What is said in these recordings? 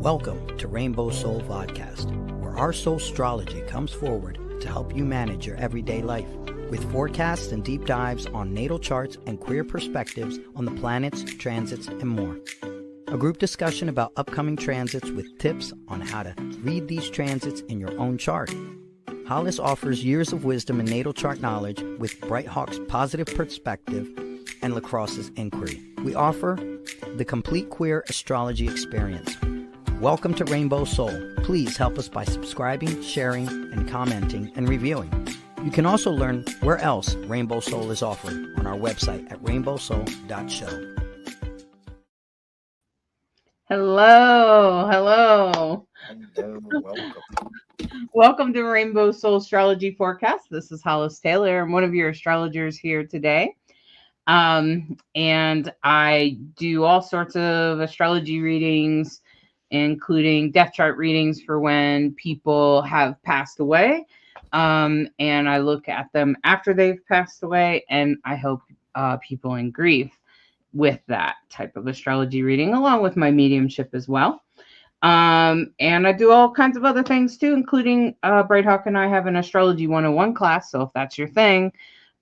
Welcome to Rainbow Soul Podcast, where our Soultrology comes forward to help you manage your everyday life, with forecasts and deep dives on natal charts and queer perspectives on the planets, transits, and more. A group discussion about upcoming transits with tips on how to read these transits in your own chart. Hollis offers years of wisdom and natal chart knowledge with Bright Hawk's positive perspective and Lacrosse's inquiry. We offer the complete queer astrology experience. Welcome to Rainbow Soul. Please help us by subscribing, sharing, and commenting and reviewing. You can also learn where else Rainbow Soul is offered on our website at rainbowsoul.show. Hello. Hello, welcome. Welcome to Rainbow Soul Astrology Forecast. This is Hollis Taylor. I'm one of your astrologers here today. And I do all sorts of astrology readings, including death chart readings for when people have passed away. And I look at them after they've passed away, and I help people in grief with that type of astrology reading, along with my mediumship as well. And I do all kinds of other things too, including Bright Hawk and I have an Astrology 101 class. So if that's your thing,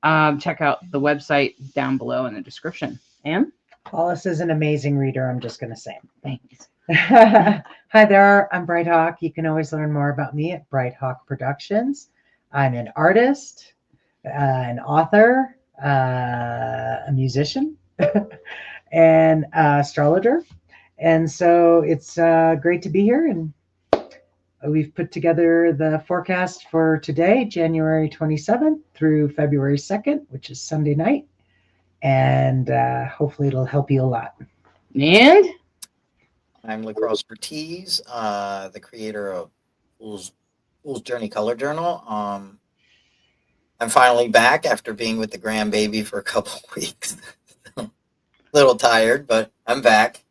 check out the website down below in the description. Anne? Hollis is an amazing reader, I'm just going to say. Thanks. Hi there, I'm Bright Hawk. You can always learn more about me at Bright Hawk Productions. I'm an artist, an author, a musician, and astrologer. And so it's great to be here. And we've put together the forecast for today, January 27th through February 2nd, which is Sunday night. And hopefully it'll help you a lot. And I'm Lacrosse Ortiz, the creator of Fool's Journey Color Journal. I'm finally back after being with the grandbaby for a couple of weeks. A little tired, but I'm back.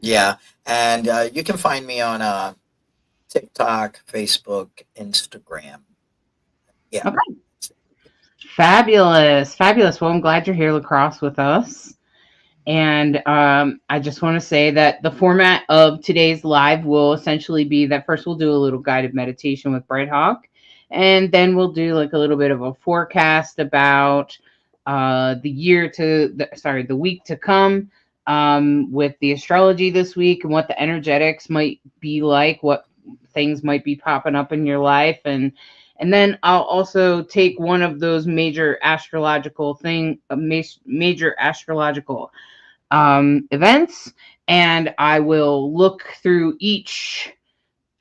Yeah, and you can find me on TikTok, Facebook, Instagram. Yeah. okay. Fabulous. Well, I'm glad you're here, Lacrosse, with us. And I just want to say that the format of today's live will essentially be that first we'll do a little guided meditation with Bright Hawk, and then we'll do like a little bit of a forecast about the week to come with the astrology this week and what the energetics might be like, what things might be popping up in your life, and then I'll also take one of those major astrological events, and I will look through each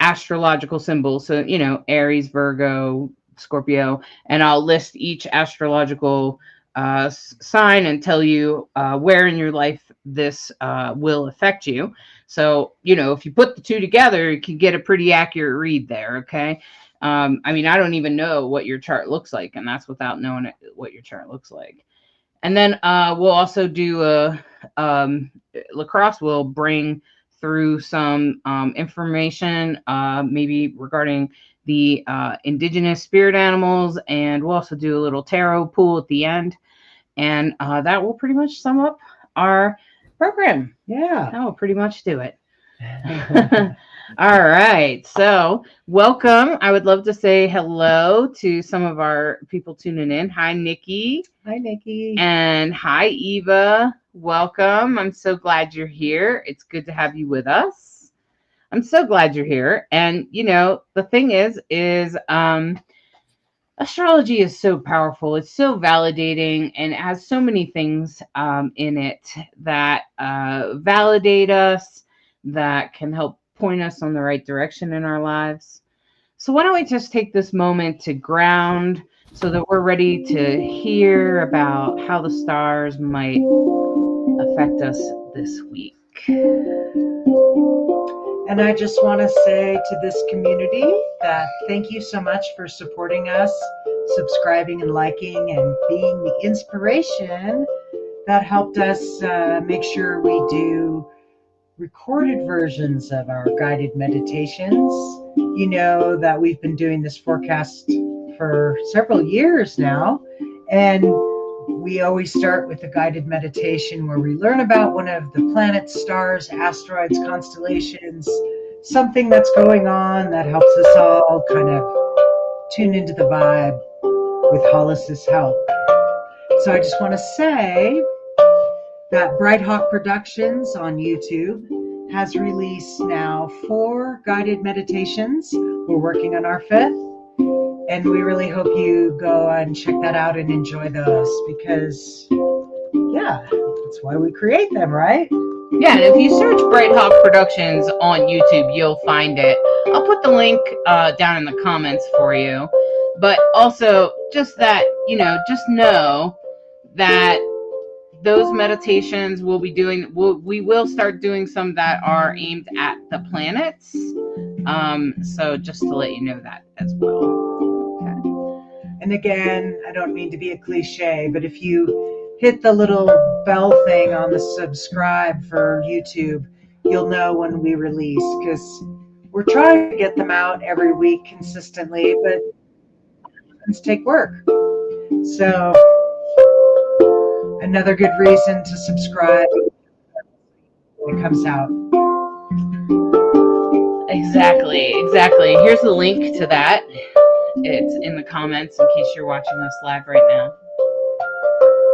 astrological symbol. So, Aries, Virgo, Scorpio, and I'll list each astrological sign and tell you where in your life this will affect you. So, if you put the two together, you can get a pretty accurate read there. Okay. I don't even know what your chart looks like, and that's without knowing what your chart looks like. And then we'll also do Lacrosse will bring through some information, maybe regarding the indigenous spirit animals, and we'll also do a little tarot pool at the end. And that will pretty much sum up our program. Yeah. That will pretty much do it. All right. So welcome. I would love to say hello to some of our people tuning in. Hi, Nikki. Hi, Nikki. And hi, Eva. Welcome. I'm so glad you're here. It's good to have you with us. I'm so glad you're here. And, the thing is astrology is so powerful. It's so validating, and it has so many things in it that validate us, that can help point us on the right direction in our lives. So why don't we just take this moment to ground so that we're ready to hear about how the stars might affect us this week. And I just want to say to this community that thank you so much for supporting us, subscribing and liking, and being the inspiration that helped us make sure we do recorded versions of our guided meditations. You know that we've been doing this forecast for several years now, and we always start with a guided meditation where we learn about one of the planets, stars, asteroids, constellations, something that's going on that helps us all kind of tune into the vibe with Hollis's help. So I just want to say that Bright Hawk Productions on YouTube has released now 4 guided meditations. We're working on our 5th. And we really hope you go and check that out and enjoy those because, yeah, that's why we create them, right? Yeah, and if you search Bright Hawk Productions on YouTube, you'll find it. I'll put the link down in the comments for you. But also, just that, just know that those meditations we'll be doing, we will start doing some that are aimed at the planets. So just to let you know that as well. And again, I don't mean to be a cliche, but if you hit the little bell thing on the subscribe for YouTube, you'll know when we release, because we're trying to get them out every week consistently, but it's take work. So another good reason to subscribe when it comes out. Exactly. Here's the link to that. It's in the comments in case you're watching us live right now.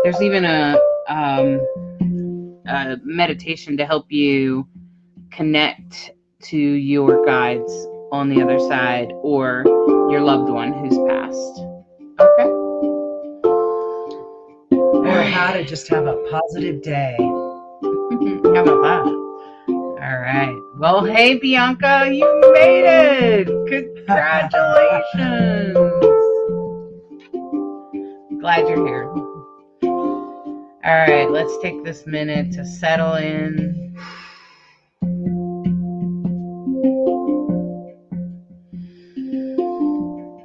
There's even a meditation to help you connect to your guides on the other side or your loved one who's passed. Okay. Or how to just have a positive day. How about that? All right. Well, hey, Bianca, you made it. Congratulations. Glad you're here. All right. Let's take this minute to settle in.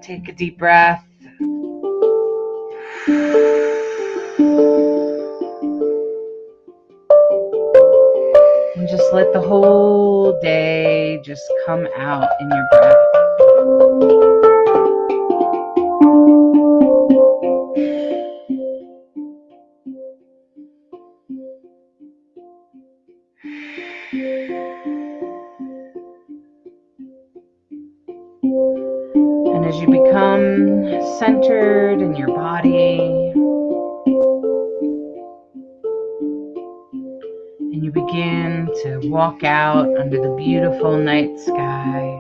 Take a deep breath. And just let the whole day just come out in your breath. And as you become centered in your body, and you begin to walk out under the beautiful night sky,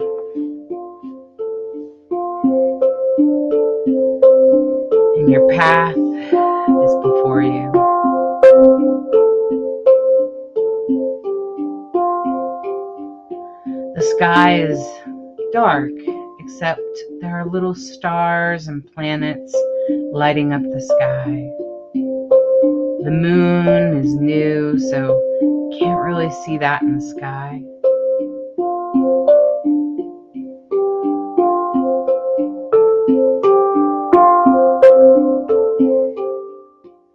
and your path is before you. The sky is dark, except there are little stars and planets lighting up the sky. The moon is new, so you can't really see that in the sky.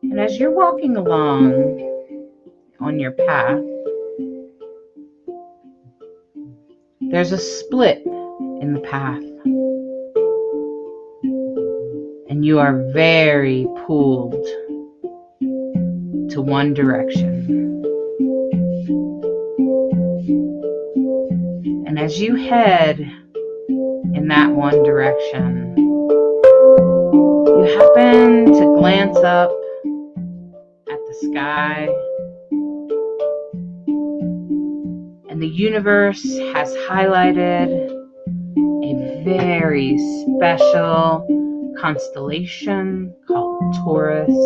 And as you're walking along on your path, there's a split in the path. And you are very pulled to one direction. And as you head in that one direction, you happen to glance up at the sky, and the universe has highlighted a very special constellation called Taurus,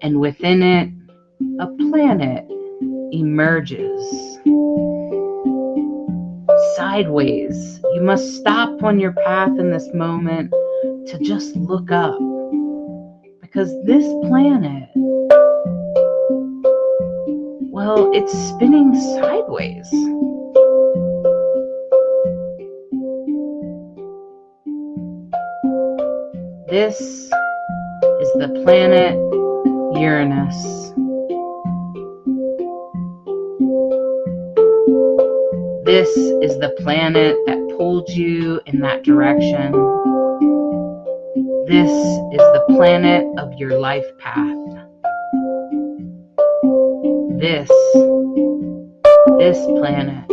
and within it, a planet emerges sideways. You must stop on your path in this moment to just look up, because this planet, well, it's spinning sideways. This is the planet Uranus. This is the planet that pulled you in that direction. This is the planet of your life path. This planet,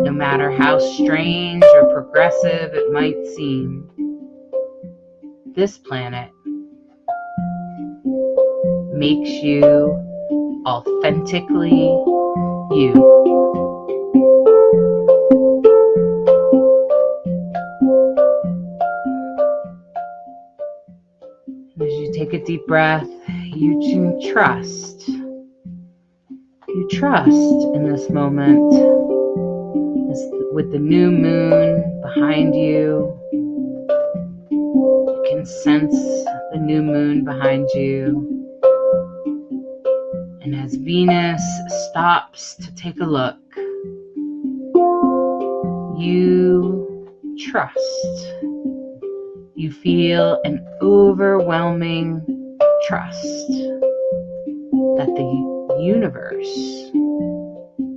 no matter how strange or progressive it might seem, this planet makes you authentically you. As you take a deep breath, you can trust. You trust in this moment. With the new moon behind you, you can sense the new moon behind you. And as Venus stops to take a look, you trust. You feel an overwhelming trust that the universe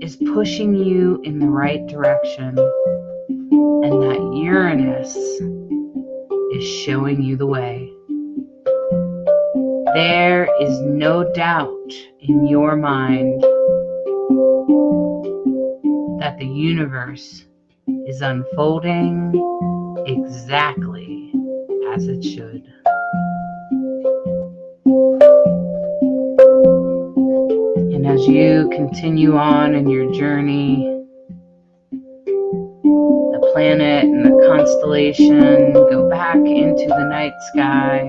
is pushing you in the right direction and that Uranus is showing you the way. There is no doubt in your mind that the universe is unfolding exactly as it should. And as you continue on in your journey, the planet and the constellation go back into the night sky,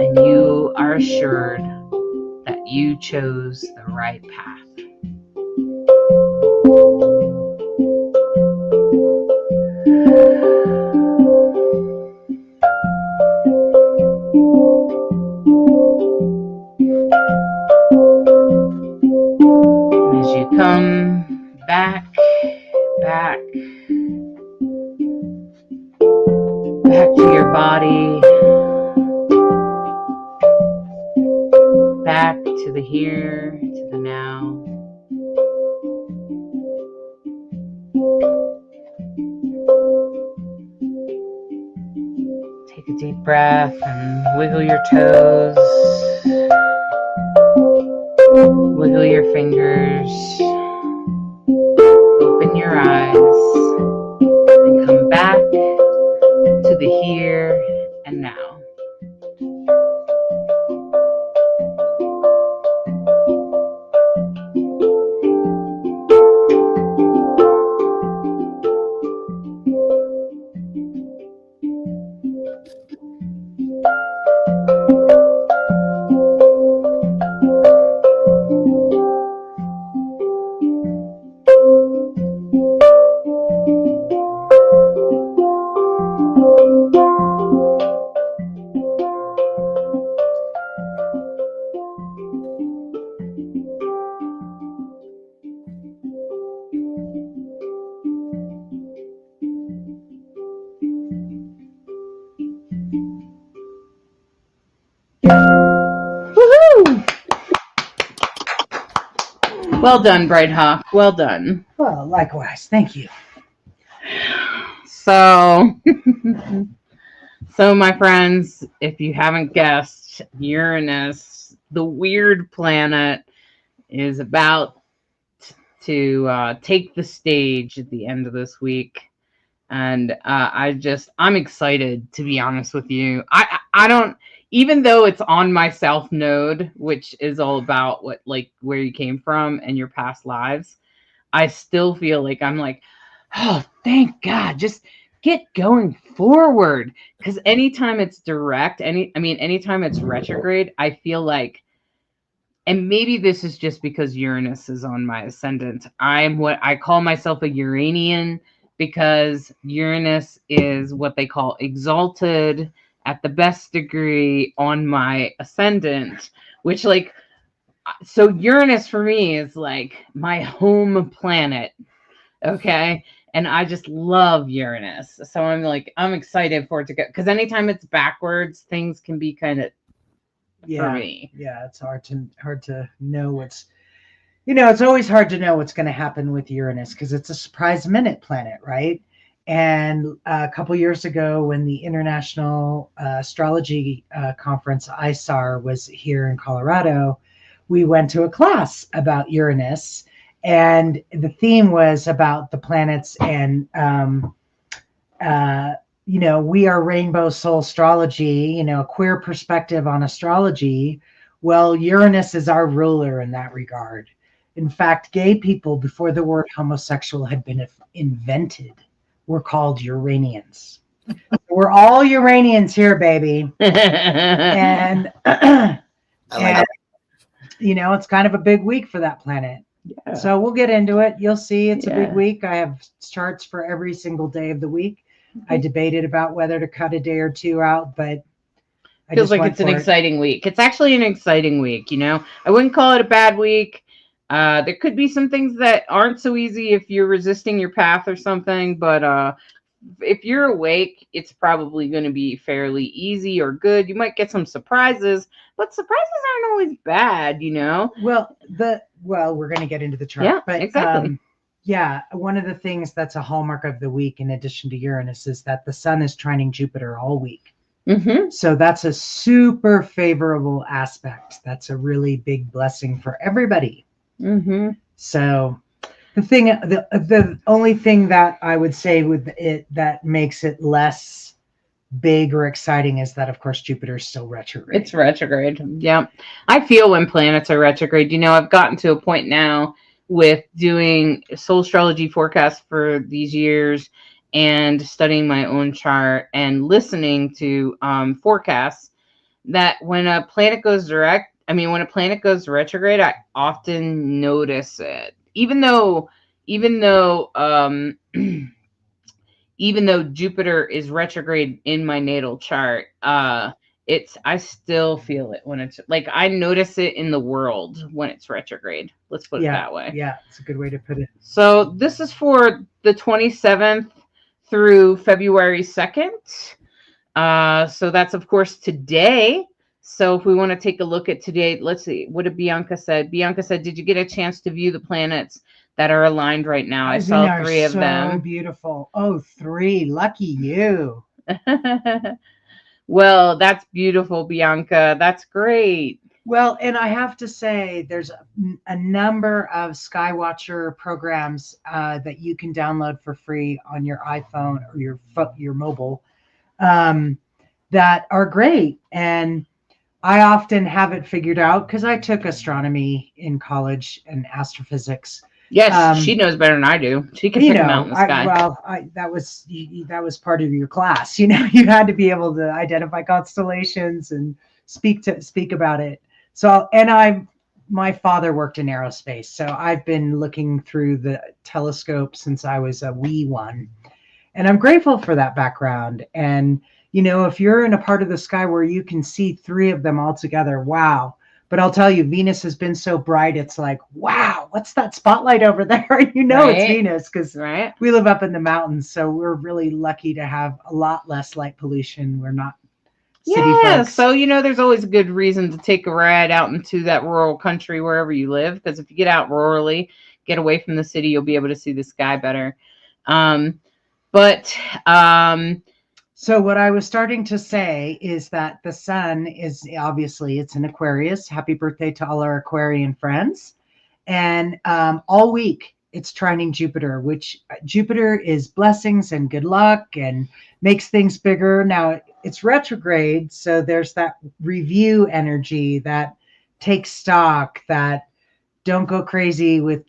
and you are assured that you chose the right path. And as you come back to your body, back to the here, to the now. Take a deep breath and wiggle your toes, wiggle your fingers, open your eyes, and come back to the here and now. Well done, Bright Hawk. Well done. Well, likewise. Thank you. So, my friends, if you haven't guessed, Uranus, the weird planet, is about to take the stage at the end of this week. And I'm excited, to be honest with you. I don't, even though it's on my self node, which is all about where you came from and your past lives, I still feel like I'm like, oh, thank God, just get going forward. Because anytime it's direct, anytime it's retrograde, I feel like, and maybe this is just because Uranus is on my ascendant, I'm what I call myself a Uranian, because Uranus is what they call exalted at the best degree on my ascendant, which so Uranus for me is like my home planet. Okay. And I just love Uranus. So I'm excited for it to go. Because anytime it's backwards, things can be kind of for me. Yeah, it's hard to know what's, it's always hard to know what's going to happen with Uranus because it's a surprise minute planet, right? And a couple years ago, when the International Astrology Conference, ISAR, was here in Colorado, we went to a class about Uranus. And the theme was about the planets and, we are rainbow soul astrology, a queer perspective on astrology. Well, Uranus is our ruler in that regard. In fact, gay people, before the word homosexual had been invented, were called Uranians. We're all Uranians here, baby. And, it's kind of a big week for that planet. Yeah. So we'll get into it. You'll see it's a big week. I have charts for every single day of the week. I debated about whether to cut a day or two out, but feels like it's an exciting week. It's actually an exciting week. I wouldn't call it a bad week. There could be some things that aren't so easy if you're resisting your path or something, but if you're awake, it's probably going to be fairly easy or good. You might get some surprises, but surprises aren't always bad, Well, we're going to get into the chart. Yeah, but, exactly. One of the things that's a hallmark of the week, in addition to Uranus, is that the sun is trining Jupiter all week. Mm-hmm. So that's a super favorable aspect. That's a really big blessing for everybody. Mm-hmm. So the only thing that I would say with it that makes it less big or exciting is that, of course, Jupiter is still retrograde. It's retrograde. Yeah. I feel when planets are retrograde. I've gotten to a point now with doing Soultrology Forecast for these years and studying my own chart and listening to forecasts, that when a planet goes retrograde, I often notice it. Even though Jupiter is retrograde in my natal chart, I still feel it when it's like, I notice it in the world when it's retrograde. Let's put it that way. Yeah, it's a good way to put it. So this is for the 27th through February 2nd. So that's, of course, today. So if we want to take a look at today, let's see. What did Bianca said? Bianca said, did you get a chance to view the planets that are aligned right now? I saw 3 of them. So beautiful. Oh, 3. Lucky you. Well, that's beautiful, Bianca. That's great. Well, and I have to say, there's a number of Skywatcher programs that you can download for free on your iPhone or your mobile that are great. And I often have it figured out because I took astronomy in college and astrophysics. Yes, she knows better than I do. She can pick them out in the sky. That was part of your class. You had to be able to identify constellations and speak about it. So, and my father worked in aerospace, so I've been looking through the telescope since I was a wee one, and I'm grateful for that background. And if you're in a part of the sky where you can see 3 of them all together, wow. But I'll tell you, Venus has been so bright. It's like, wow, what's that spotlight over there? Right. It's Venus because right. We live up in the mountains. So we're really lucky to have a lot less light pollution. We're not city folks. So, there's always a good reason to take a ride out into that rural country wherever you live. Because if you get out rurally, get away from the city, you'll be able to see the sky better. So what I was starting to say is that the sun is obviously, it's in Aquarius. Happy birthday to all our Aquarian friends. And all week it's trining Jupiter, which Jupiter is blessings and good luck and makes things bigger. Now it's retrograde. So there's that review energy, that take stock, that don't go crazy with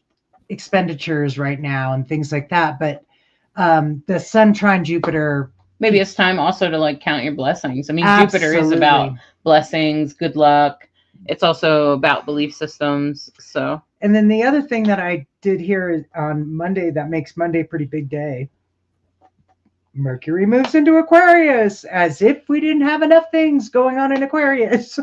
expenditures right now and things like that. But the sun trine Jupiter, maybe it's time also to count your blessings. I mean, Absolutely. Jupiter is about blessings, good luck. It's also about belief systems. So, and then the other thing that I did here on Monday that makes Monday a pretty big day. Mercury moves into Aquarius, as if we didn't have enough things going on in Aquarius.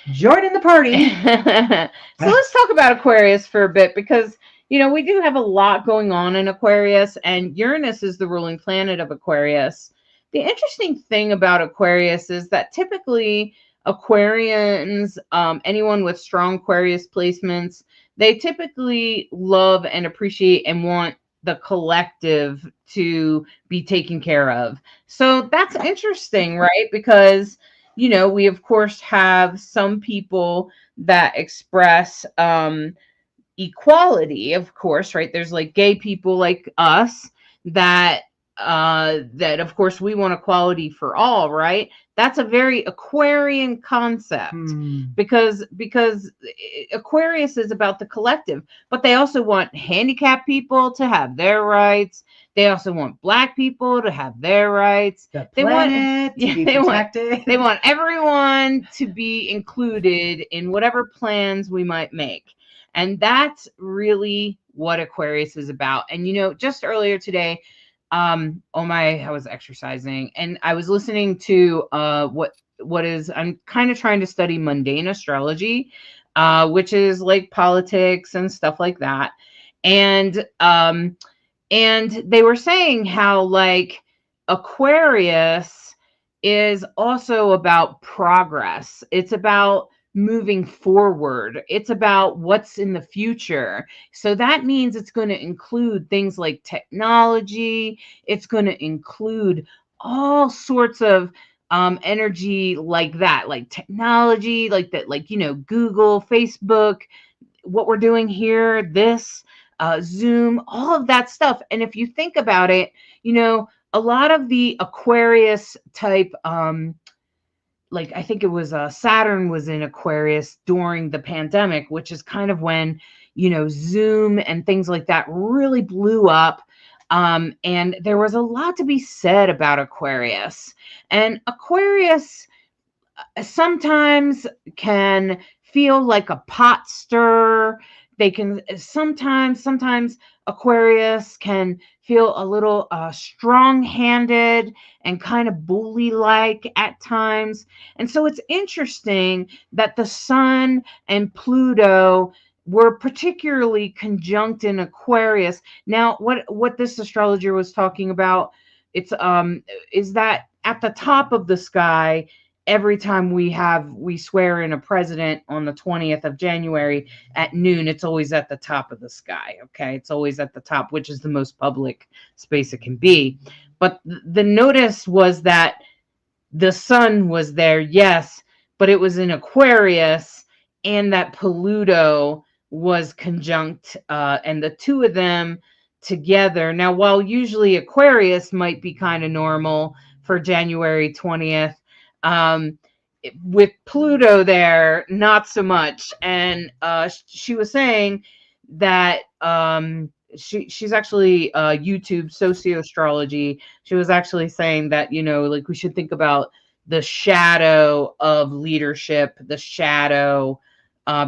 Join in the party. So let's talk about Aquarius for a bit, because we do have a lot going on in Aquarius, and Uranus is the ruling planet of Aquarius. The interesting thing about Aquarius is that typically Aquarians, anyone with strong Aquarius placements, they typically love and appreciate and want the collective to be taken care of. So that's interesting, right? Because, you know, we of course have some people that express equality, of course, right? There's like gay people like us that that of course we want equality for all, right? That's a very Aquarian concept because Aquarius is about the collective, but they also want handicapped people to have their rights. They also want Black people to have their rights. The They want planet to be they protected. they want everyone to be included in whatever plans we might make. And that's really what Aquarius is about. And, you know, just earlier today, I was exercising and I was listening to I'm kind of trying to study mundane astrology, which is like politics and stuff like that. And they were saying how like Aquarius is also about progress. It's about moving forward. It's about what's in the future. So that means it's going to include things like technology. It's going to include all sorts of energy like that, like technology, like that, like, you know, Google, Facebook, what we're doing here, this, Zoom, all of that stuff. And if you think about it, you know, a lot of the Aquarius type, like I think it was Saturn was in Aquarius during the pandemic, which is kind of when, you know, Zoom and things like that really blew up. And there was a lot to be said about Aquarius. And Aquarius sometimes can feel like a pot stirrer. They can sometimes Aquarius can feel a little strong-handed and kind of bully-like at times. And so it's interesting that the Sun and Pluto were particularly conjunct in Aquarius. Now, what this astrologer was talking about, it's is that at the top of the sky, every time we swear in a president on the 20th of January at noon, it's always at the top of the sky. Okay. It's always at the top, which is the most public space it can be. But the notice was that the Sun was there. Yes, but it was in Aquarius, and that Pluto was conjunct, and the two of them together. Now, while usually Aquarius might be kind of normal for January 20th, with Pluto there, not so much. And she was saying that she's actually YouTube socioastrology. She was actually saying that, you know, like we should think about the shadow of leadership, the shadow,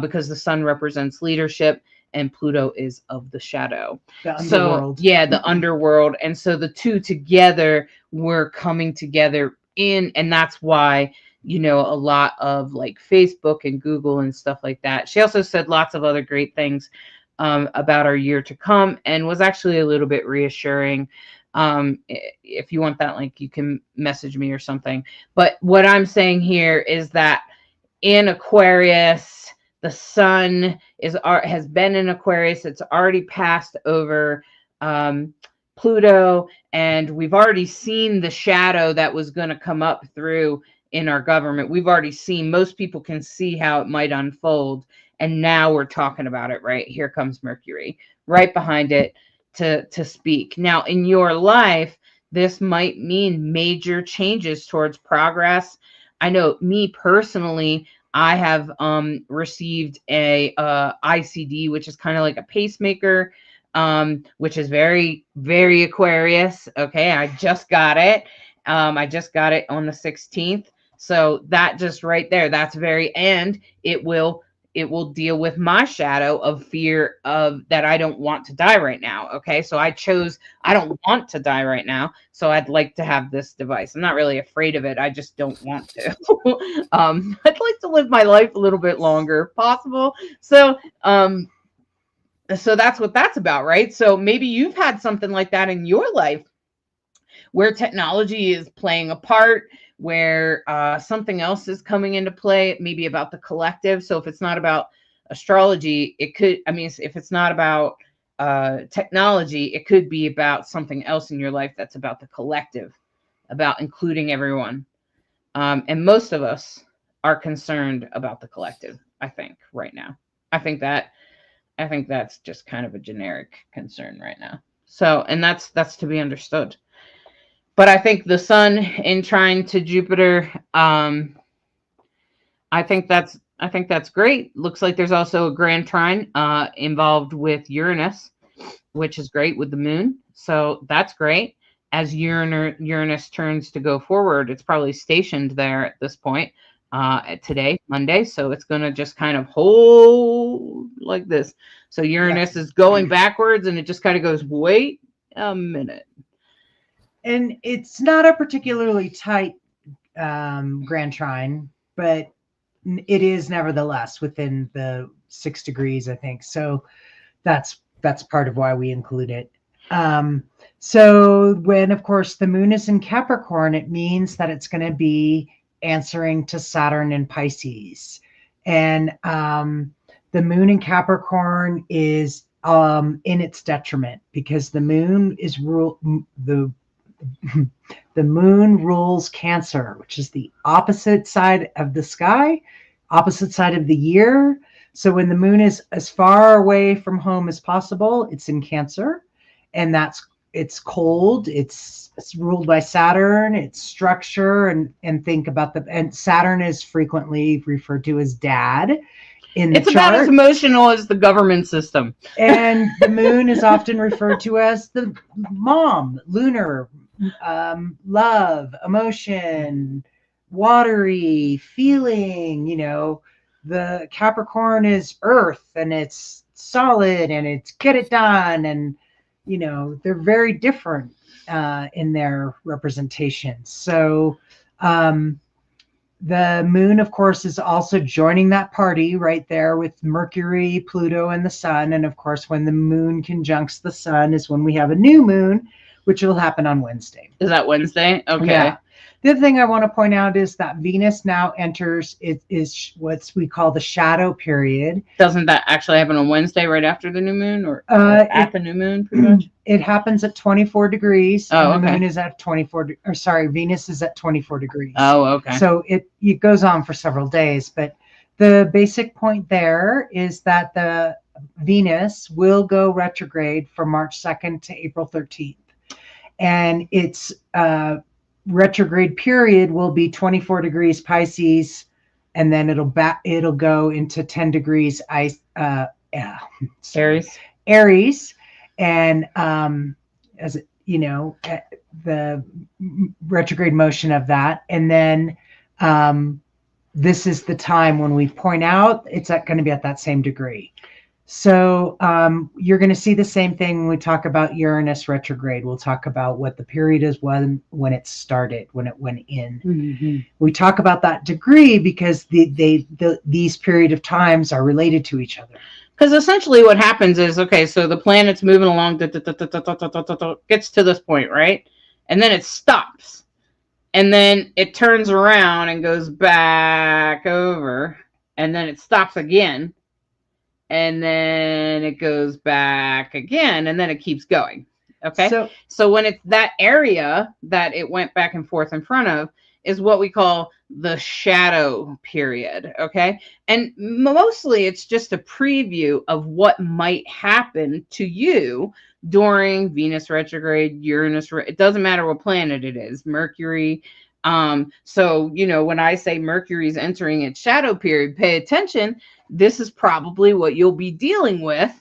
because the Sun represents leadership and Pluto is of the shadow. The underworld. So yeah, the underworld. And so the two together were coming together and that's why, you know, a lot of like Facebook and Google and stuff like that. She also said lots of other great things about our year to come, and was actually a little bit reassuring. If you want that link, you can message me or something. But what I'm saying here is that in Aquarius, the Sun has been in Aquarius. It's already passed over Pluto, and we've already seen the shadow that was going to come up through in our government. We've already seen, most people can see how it might unfold, and now we're talking about it. Right here comes Mercury right behind it to speak. Now in your life, this might mean major changes towards progress. I know me personally, I have received a ICD, which is kind of like a pacemaker, which is very, very Aquarius. Okay, I just got it. I just got it on the 16th. So that just right there, that's and it will deal with my shadow of fear of that I don't want to die right now. Okay, so I don't want to die right now, so I'd like to have this device. I'm not really afraid of it, I just don't want to. I'd like to live my life a little bit longer if possible. So that's what that's about, right? So maybe you've had something like that in your life where technology is playing a part, where something else is coming into play, maybe about the collective. So if it's not about astrology, it could, I mean, if it's not about technology. It could be about something else in your life that's about the collective, about including everyone. And most of us are concerned about the collective, I think, right now. I think that's just kind of a generic concern right now. So, and that's to be understood. But I think the sun in trine to Jupiter, I think that's great. Looks like there's also a grand trine involved with Uranus, which is great with the moon. So that's great. As Uranus turns to go forward, it's probably stationed there at this point today, Monday. So it's going to just kind of hold like this. So Uranus is going backwards, and it just kind of goes, wait a minute. And it's not a particularly tight grand trine, but it is nevertheless within the 6 degrees, I think. So that's part of why we include it. So when, of course, the moon is in Capricorn, it means that it's going to be answering to Saturn in Pisces. And the moon in Capricorn is in its detriment, because the moon is the moon rules Cancer, which is the opposite side of the sky, opposite side of the year. So when the moon is as far away from home as possible, it's in Cancer, and it's cold. It's ruled by Saturn. It's structure, and think about and Saturn is frequently referred to as Dad in the chart. It's about as emotional as the government system. And the moon is often referred to as the mom, lunar, love, emotion, watery, feeling. The Capricorn is earth, and it's solid, and it's get it done. And, they're very different in their representations. So the moon, of course, is also joining that party right there with Mercury, Pluto, and the sun. And of course, when the moon conjuncts the sun is when we have a new moon, which will happen on Wednesday. Is that Wednesday? Okay. Yeah. The other thing I want to point out is that Venus now enters is what we call the shadow period. Doesn't that actually happen on Wednesday right after the new moon, or at the new moon, pretty much? It happens at 24 degrees. Oh, and the okay. moon is at 24, or sorry, Venus is at 24 degrees. Oh, okay. So it goes on for several days. But the basic point there is that the Venus will go retrograde from March 2nd to April 13th. And its retrograde period will be 24 degrees Pisces, and then it'll go into 10 degrees Aries. And as the retrograde motion of that. And then this is the time when we point out it's going to be at that same degree. So you're going to see the same thing when we talk about Uranus retrograde. We'll talk about what the period is when it started, when it went in. Mm-hmm. We talk about that degree because these period of times are related to each other. Because essentially what happens is, okay, so the planet's moving along, gets to this point, right? And then it stops. And then it turns around and goes back over. And then it stops again. And then it goes back again, and then it keeps going. Okay. So when it's that area that it went back and forth in front of is what we call the shadow period. Okay. And mostly it's just a preview of what might happen to you during Venus retrograde, Uranus. It doesn't matter what planet it is, Mercury. So, when I say Mercury's entering its shadow period, pay attention. This is probably what you'll be dealing with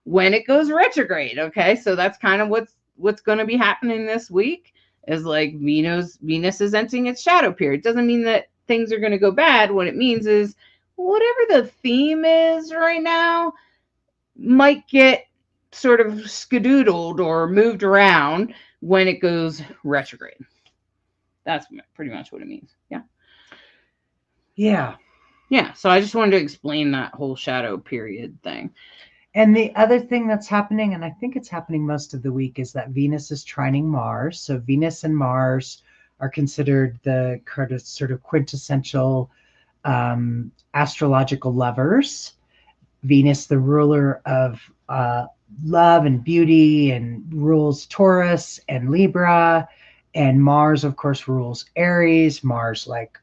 when it goes retrograde. Okay. So that's kind of what's going to be happening this week is like Venus is entering its shadow period. Doesn't mean that things are going to go bad. What it means is whatever the theme is right now might get sort of skedoodled or moved around when it goes retrograde. That's pretty much what it means. Yeah. Yeah. Yeah. So I just wanted to explain that whole shadow period thing. And the other thing that's happening, and I think it's happening most of the week, is that Venus is trining Mars. So Venus and Mars are considered the sort of quintessential astrological lovers. Venus, the ruler of love and beauty and rules Taurus and Libra. And Mars, of course, rules Aries. Mars, like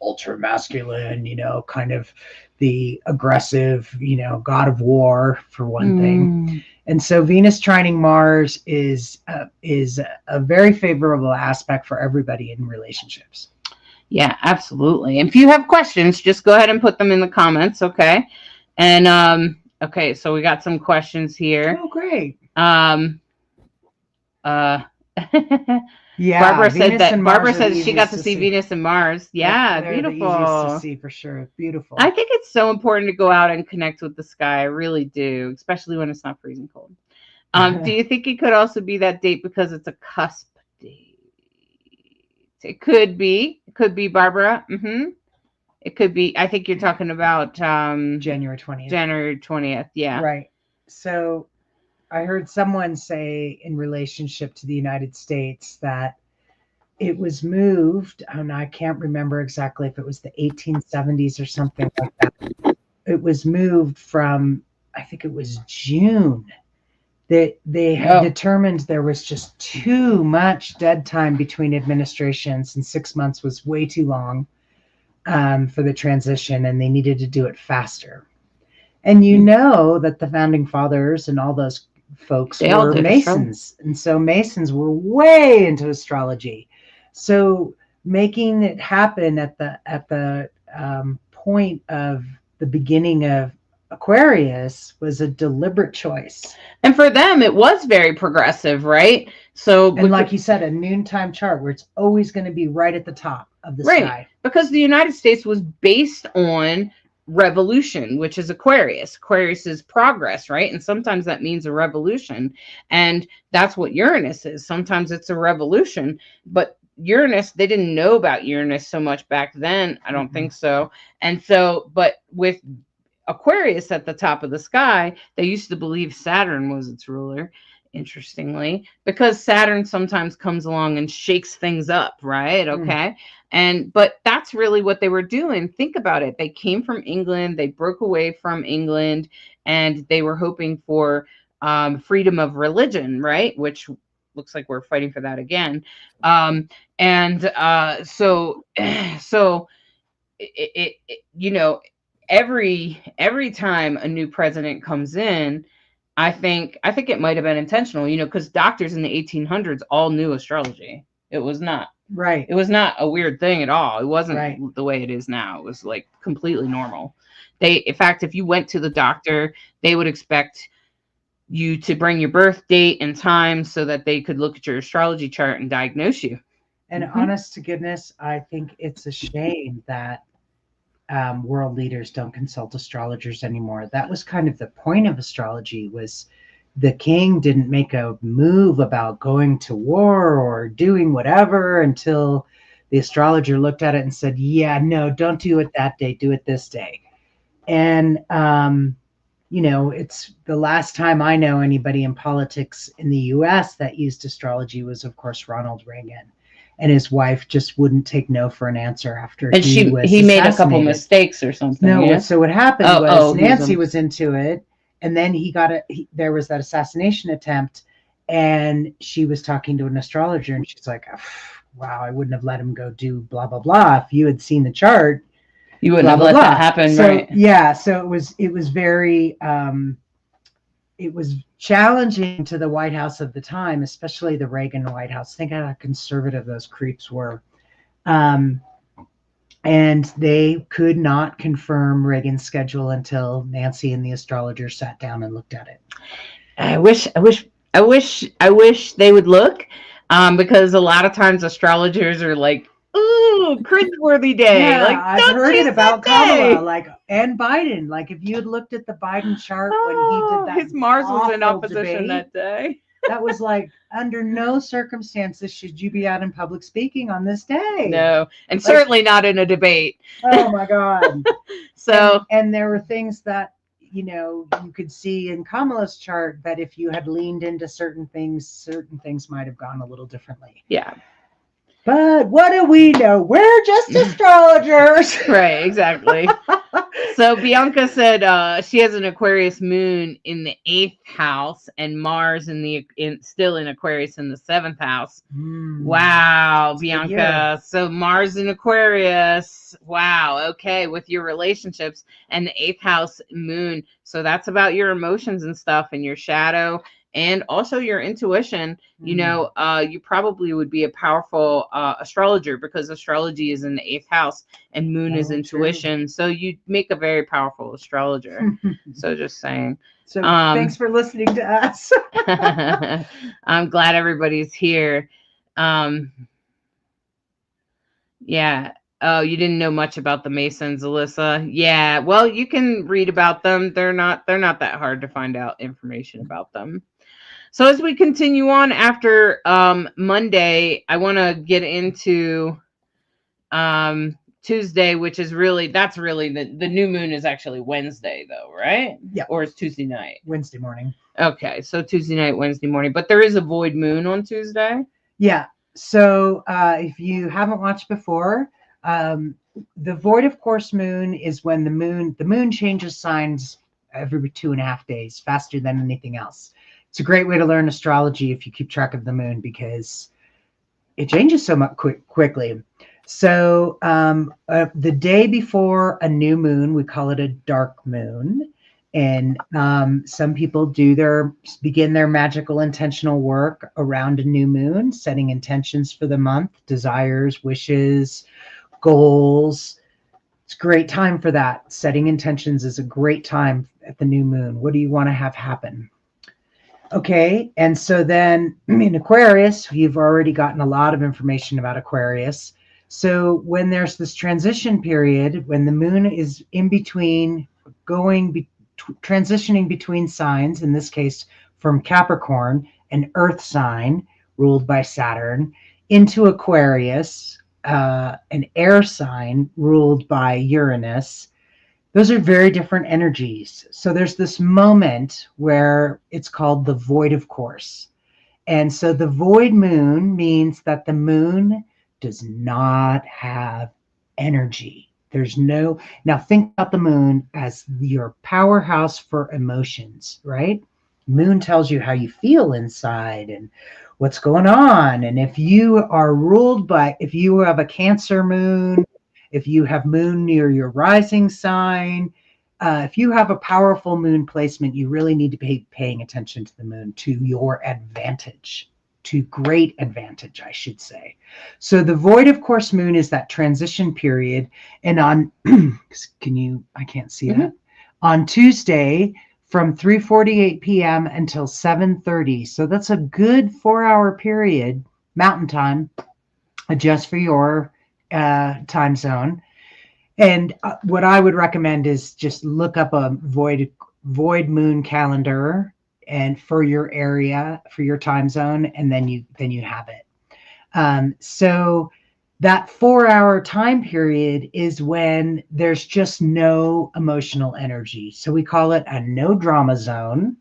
ultra masculine, kind of the aggressive, god of war for one thing. And so Venus trining Mars is a very favorable aspect for everybody in relationships. Yeah, absolutely. And if you have questions, just go ahead and put them in the comments, okay? And okay, so we got some questions here. Oh, great. Yeah, Barbara said that. Barbara says she got to see Venus and Mars. Yeah, they're beautiful. the easiest to see for sure. Beautiful. I think it's so important to go out and connect with the sky. I really do, especially when it's not freezing cold. Do you think it could also be that date because it's a cusp date? It could be. It could be, Barbara. It could be. I think you're talking about January 20th. January 20th. Yeah. Right. So I heard someone say in relationship to the United States that it was moved, and I can't remember exactly if it was the 1870s or something like that. It was moved from, I think it was June. They had determined there was just too much dead time between administrations, and 6 months was way too long for the transition, and they needed to do it faster. And that the founding fathers and all those folks were Masons. And so Masons were way into astrology. So making it happen at the point of the beginning of Aquarius was a deliberate choice. And for them, it was very progressive, right? So, and like you said, a noontime chart where it's always going to be right at the top of the sky. Because the United States was based on revolution, which is Aquarius. Aquarius is progress, right? And sometimes that means a revolution. And that's what Uranus is. Sometimes it's a revolution. But Uranus, they didn't know about Uranus so much back then. I don't think so. And so, but with Aquarius at the top of the sky, they used to believe Saturn was its ruler, interestingly, because Saturn sometimes comes along and shakes things up, right? Okay. But that's really what they were doing. Think about it. They came from England, they broke away from England, and they were hoping for freedom of religion, right? Which looks like we're fighting for that again. So every time a new president comes in, I think it might have been intentional, because doctors in the 1800s all knew astrology. It was not right. It was not a weird thing at all. It wasn't the way it is now. It was like completely normal. In fact, if you went to the doctor, they would expect you to bring your birth date and time so that they could look at your astrology chart and diagnose you. And honest to goodness, I think it's a shame that world leaders don't consult astrologers anymore. That was kind of the point of astrology, was the king didn't make a move about going to war or doing whatever until the astrologer looked at it and said, yeah, no, don't do it that day, do it this day. And it's the last time I know anybody in politics in the US that used astrology was, of course, Ronald Reagan. And his wife just wouldn't take no for an answer after he made a couple mistakes or something. No, yeah? So what happened was Nancy was into it, and then there was that assassination attempt, and she was talking to an astrologer, and she's like, wow, I wouldn't have let him go do blah, blah, blah. If you had seen the chart, you wouldn't have let that happen, right? Yeah, so it was very... it was challenging to the White House of the time, especially the Reagan White House. Think how conservative those creeps were. And they could not confirm Reagan's schedule until Nancy and the astrologer sat down and looked at it. I wish they would look, because a lot of times astrologers are like, ooh, cringeworthy day. Yeah, like, I've heard it about Kamala, and Biden. Like, if you had looked at the Biden chart when he did that, his Mars was in opposition debate, that day. That was like, under no circumstances should you be out in public speaking on this day. No, and certainly not in a debate. Oh my God. So, and there were things that, you could see in Kamala's chart that if you had leaned into certain things might have gone a little differently. Yeah. But what do we know? We're just astrologers. Right, exactly. So Bianca said she has an Aquarius moon in the 8th house and Mars still in Aquarius in the 7th house. Wow, Bianca. So Mars in Aquarius. Wow. Okay, with your relationships and the 8th house moon. So that's about your emotions and stuff and your shadow and also your intuition. You know, you probably would be a powerful astrologer because astrology is in the 8th house and moon is intuition. True. So you make a very powerful astrologer. So just saying. So thanks for listening to us. I'm glad everybody's here. Yeah. Oh, you didn't know much about the Masons, Alyssa. Yeah. Well, you can read about them. They're not that hard to find out information about them. So as we continue on after Monday, I want to get into Tuesday, which is that's really the new moon is actually Wednesday though, right? Yeah. Or it's Tuesday night. Wednesday morning. Okay, so Tuesday night, Wednesday morning, but there is a void moon on Tuesday. Yeah. So if you haven't watched before, the void of course moon is when the moon changes signs every 2.5 days, faster than anything else. It's a great way to learn astrology if you keep track of the moon because it changes so much quickly. So the day before a new moon, we call it a dark moon. And some people begin their magical intentional work around a new moon, setting intentions for the month, desires, wishes, goals. It's a great time for that. Setting intentions is a great time at the new moon. What do you want to have happen? Okay, and so then in Aquarius, you've already gotten a lot of information about Aquarius. So when there's this transition period, when the moon is in between, transitioning between signs, in this case from Capricorn, an earth sign ruled by Saturn, into Aquarius, an air sign ruled by Uranus, those are very different energies. So there's this moment where it's called the void of course. And so the void moon means that the moon does not have energy. Now think about the moon as your powerhouse for emotions, right? Moon tells you how you feel inside and what's going on. And if you have a Cancer moon, if you have moon near your rising sign, if you have a powerful moon placement, you really need to be paying attention to the moon to your advantage, to great advantage, I should say. So the void of course moon is that transition period. And on, I can't see that. On Tuesday from 3:48 p.m. until 7:30. So that's a good 4-hour period, Mountain Time, adjust for your time zone. And what I would recommend is just look up a void moon calendar and for your area, for your time zone, and then you have it. So that 4-hour time period is when there's just no emotional energy. So we call it a no drama zone,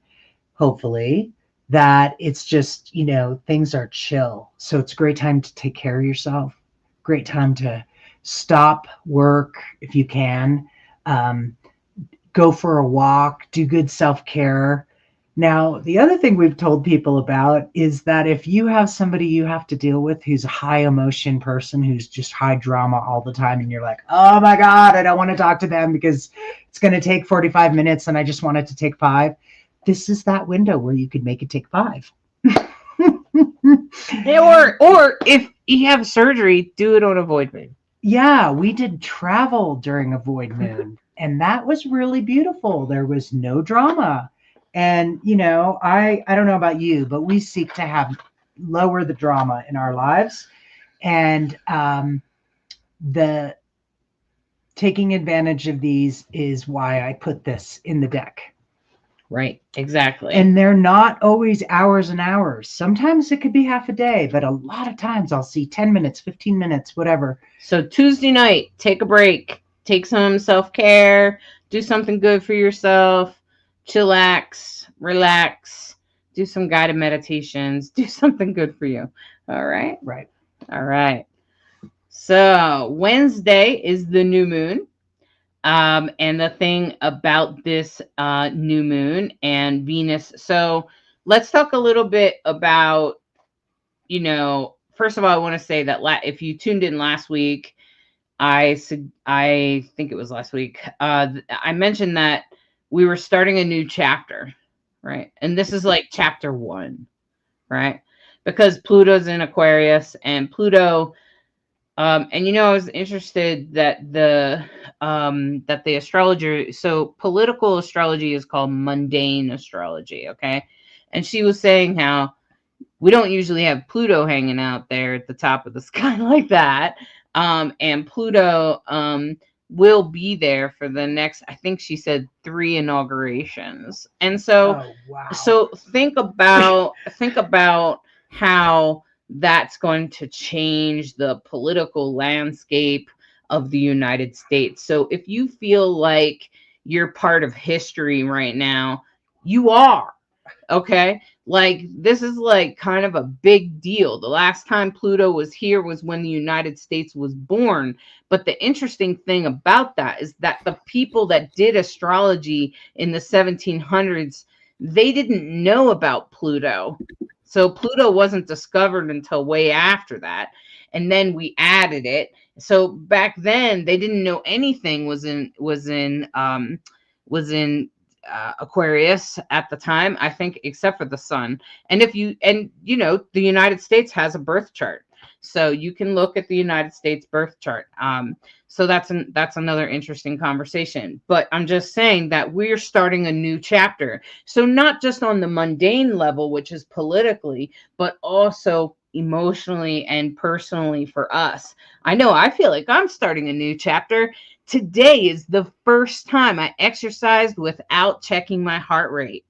hopefully, that it's just, things are chill. So it's a great time to take care of yourself. Great time to stop work if you can, go for a walk, do good self-care. Now, the other thing we've told people about is that if you have somebody you have to deal with who's a high emotion person, who's just high drama all the time, and you're like, oh my God, I don't want to talk to them because it's going to take 45 minutes and I just want it to take 5. This is that window where you could make it take 5. Or if you have surgery, do it on a void moon. Yeah, we did travel during a void moon, and that was really beautiful. There was no drama. And, I don't know about you, but we seek to lower the drama in our lives. And the taking advantage of these is why I put this in the deck. Right, exactly. And they're not always hours and hours. Sometimes it could be half a day, but a lot of times I'll see 10 minutes, 15 minutes, whatever. So Tuesday night, take a break, take some self-care, do something good for yourself, chillax, relax, do some guided meditations, do something good for you. All right? Right. All right. So Wednesday is the new moon. And the thing about this new moon and Venus. So let's talk a little bit about, first of all, I want to say that if you tuned in last week, I think it was last week. I mentioned that we were starting a new chapter, right? And this is like chapter 1, right? Because Pluto's in Aquarius, and Pluto, and I was interested that the astrologer, so political astrology is called mundane astrology, okay? And she was saying how we don't usually have Pluto hanging out there at the top of the sky like that. And Pluto will be there for the next, I think she said 3 inaugurations. And so, Oh, wow. so think about how that's going to change the political landscape of the United States. So if you feel like you're part of history right now, you are. Okay. Like, this is like kind of a big deal. The last time Pluto was here was when the United States was born. But the interesting thing about that is that the people that did astrology in the 1700s, they didn't know about Pluto. So Pluto wasn't discovered until way after that. And then we added it. So back then they didn't know anything was in Aquarius at the time, I think, except for the sun. And the United States has a birth chart, so you can look at the United States birth chart. So that's another interesting conversation. But I'm just saying that we're starting a new chapter. So not just on the mundane level, which is politically, but also emotionally and personally for us. I know I feel like I'm starting a new chapter. Today is the first time I exercised without checking my heart rate.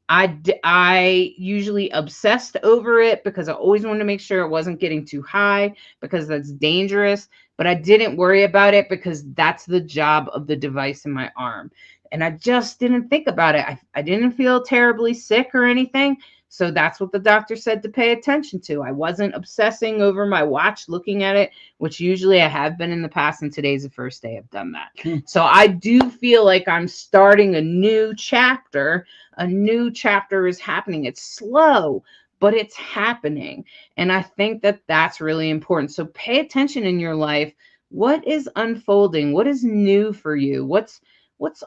I usually obsessed over it because I always wanted to make sure it wasn't getting too high, because that's dangerous. But I didn't worry about it because that's the job of the device in my arm. And I just didn't think about it. I didn't feel terribly sick or anything. So that's what the doctor said to pay attention to. I wasn't obsessing over my watch, looking at it, which usually I have been in the past, and today's the first day I've done that. So I do feel like I'm starting a new chapter. A new chapter is happening. It's slow, but it's happening. And I think that that's really important. So pay attention in your life. What is unfolding? What is new for you? What's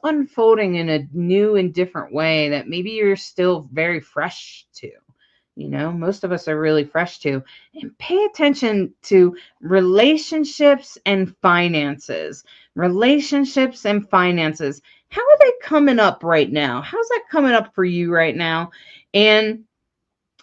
unfolding in a new and different way that maybe you're still very fresh to? Most of us are really fresh to. And pay attention to relationships and finances. Relationships and finances. How are they coming up right now? How's that coming up for you right now? And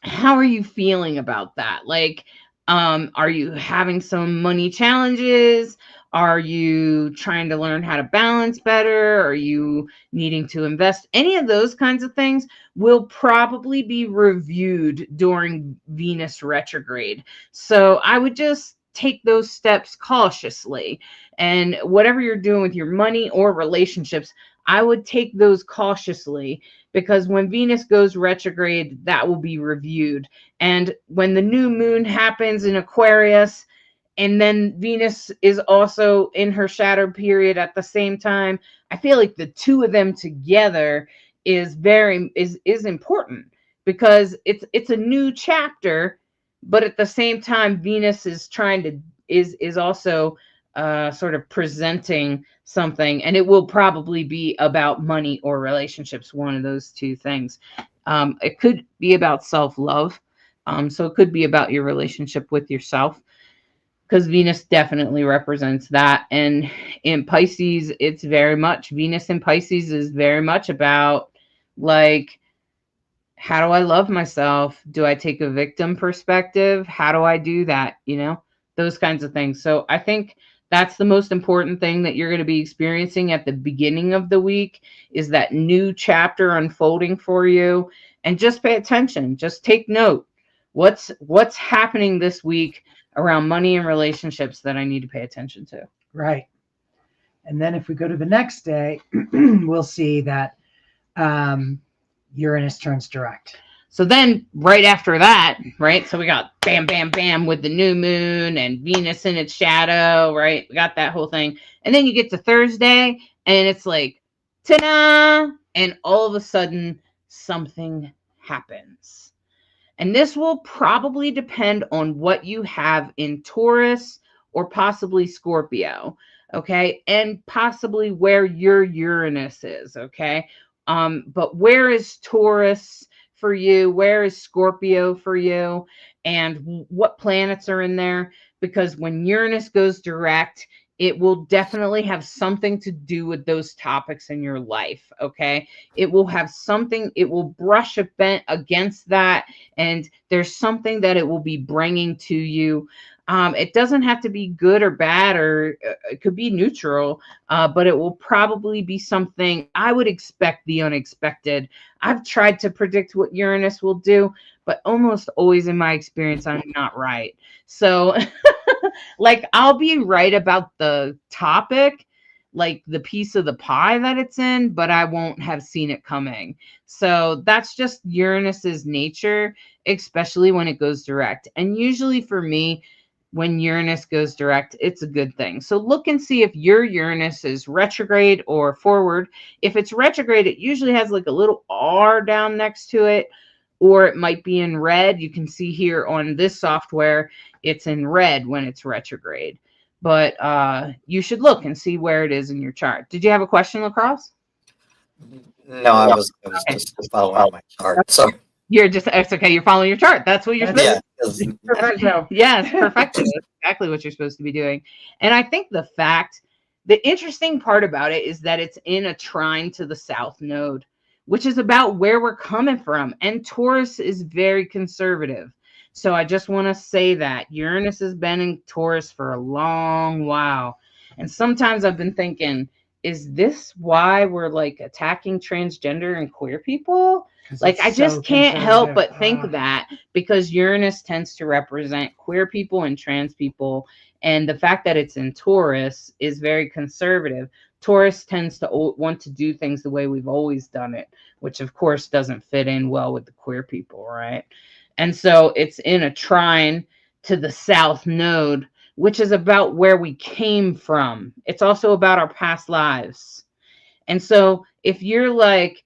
how are you feeling about that? Like, are you having some money challenges? Are you trying to learn how to balance better? Are you needing to invest? Any of those kinds of things will probably be reviewed during Venus retrograde. So I would just take those steps cautiously. And whatever you're doing with your money or relationships, I would take those cautiously, because when Venus goes retrograde, that will be reviewed. And when the new moon happens in Aquarius, and then Venus is also in her shadow period at the same time, I feel like the two of them together is important, because it's a new chapter, but at the same time Venus is also sort of presenting something, and it will probably be about money or relationships, one of those two things. It could be about self-love, so it could be about your relationship with yourself, because Venus definitely represents that. And in Pisces, Venus in Pisces is very much about, like, how do I love myself? Do I take a victim perspective? How do I do that? Those kinds of things. So I think that's the most important thing that you're going to be experiencing at the beginning of the week, is that new chapter unfolding for you. And just pay attention. Just take note. What's happening this week around money and relationships that I need to pay attention to? Right. And then if we go to the next day, we'll see that Uranus turns direct. So then right after that, right? So we got bam, bam, bam with the new moon and Venus in its shadow, right? We got that whole thing. And then you get to Thursday and it's like, ta-da! And all of a sudden something happens. And this will probably depend on what you have in Taurus or possibly Scorpio, okay? And possibly where your Uranus is, okay? But where is Taurus for you? Where is Scorpio for you? And what planets are in there? Because when Uranus goes direct, it will definitely have something to do with those topics in your life, okay? It will have something, it will brush a bent against that, and there's something that it will be bringing to you. It doesn't have to be good or bad, or it could be neutral, but it will probably be something. I would expect the unexpected. I've tried to predict what Uranus will do, but almost always in my experience, I'm not right. So like I'll be right about the topic, like the piece of the pie that it's in, but I won't have seen it coming. So that's just Uranus's nature, especially when it goes direct. And usually for me, when Uranus goes direct, it's a good thing. So look and see if your Uranus is retrograde or forward. If it's retrograde, it usually has like a little R down next to it, or it might be in red. You can see here on this software, it's in red when it's retrograde. But you should look and see where it is in your chart. Did you have a question, Lacrosse? No, I was just following my chart. So You're just, it's okay. You're following your chart. That's what you're supposed yeah, to 'cause- do. Yes, perfecto. That's exactly what you're supposed to be doing. And I think the interesting part about it is that it's in a trine to the South Node, which is about where we're coming from. And Taurus is very conservative. So I just want to say that Uranus has been in Taurus for a long while. And sometimes I've been thinking, is this why we're like attacking transgender and queer people? Like, I just can't help but think that, because Uranus tends to represent queer people and trans people. And the fact that it's in Taurus is very conservative. Taurus tends to want to do things the way we've always done it, which of course doesn't fit in well with the queer people, right? And so it's in a trine to the South Node, which is about where we came from. It's also about our past lives. And so if you're like,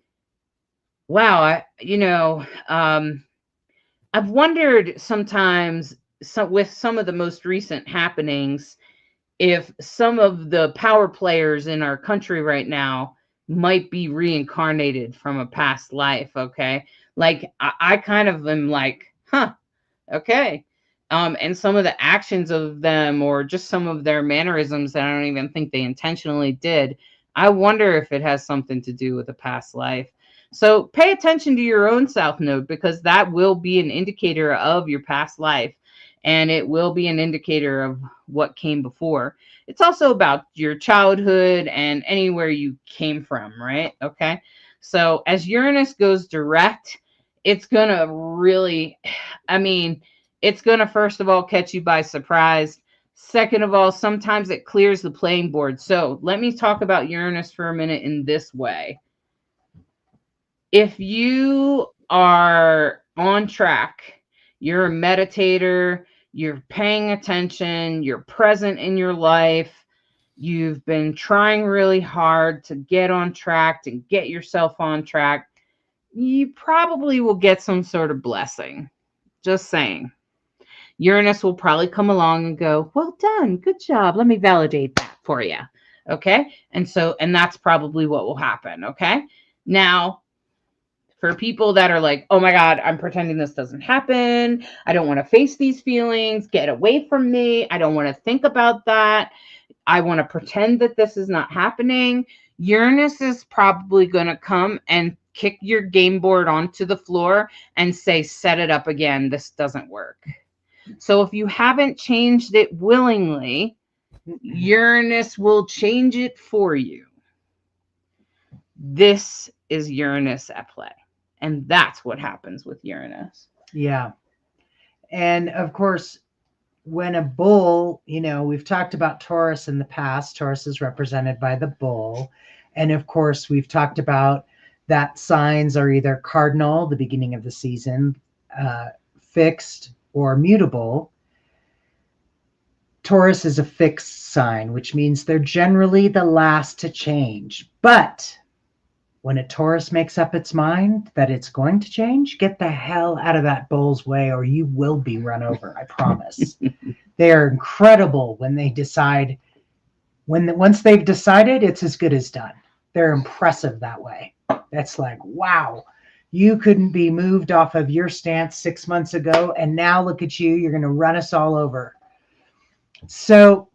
wow, I've wondered sometimes, with some of the most recent happenings, if some of the power players in our country right now might be reincarnated from a past life. Okay. Like I kind of am like, huh, okay. And some of the actions of them, or just some of their mannerisms that I don't even think they intentionally did, I wonder if it has something to do with a past life. So pay attention to your own South Node, because that will be an indicator of your past life, and it will be an indicator of what came before. It's also about your childhood and anywhere you came from, right? Okay. So as Uranus goes direct, it's going to really, it's going to, first of all, catch you by surprise. Second of all, sometimes it clears the playing board. So let me talk about Uranus for a minute in this way. If you are on track, you're a meditator, you're paying attention, you're present in your life, you've been trying really hard to get on track, to get yourself on track, you probably will get some sort of blessing. Just saying. Uranus will probably come along and go, well done, good job, let me validate that for you. Okay. And that's probably what will happen. Okay. Now, for people that are like, oh my God, I'm pretending this doesn't happen, I don't want to face these feelings, get away from me, I don't want to think about that, I want to pretend that this is not happening, Uranus is probably going to come and kick your game board onto the floor and say, set it up again, this doesn't work. So if you haven't changed it willingly, Uranus will change it for you. This is Uranus at play. And that's what happens with Uranus. Yeah. And of course, when a bull, we've talked about Taurus in the past. Taurus is represented by the bull. And of course, we've talked about that signs are either cardinal, the beginning of the season, fixed, or mutable. Taurus is a fixed sign, which means they're generally the last to change. But when a Taurus makes up its mind that it's going to change, get the hell out of that bull's way or you will be run over, I promise. They are incredible when they decide. Once they've decided, it's as good as done. They're impressive that way. That's like, wow, you couldn't be moved off of your stance 6 months ago, and now look at you, you're going to run us all over. So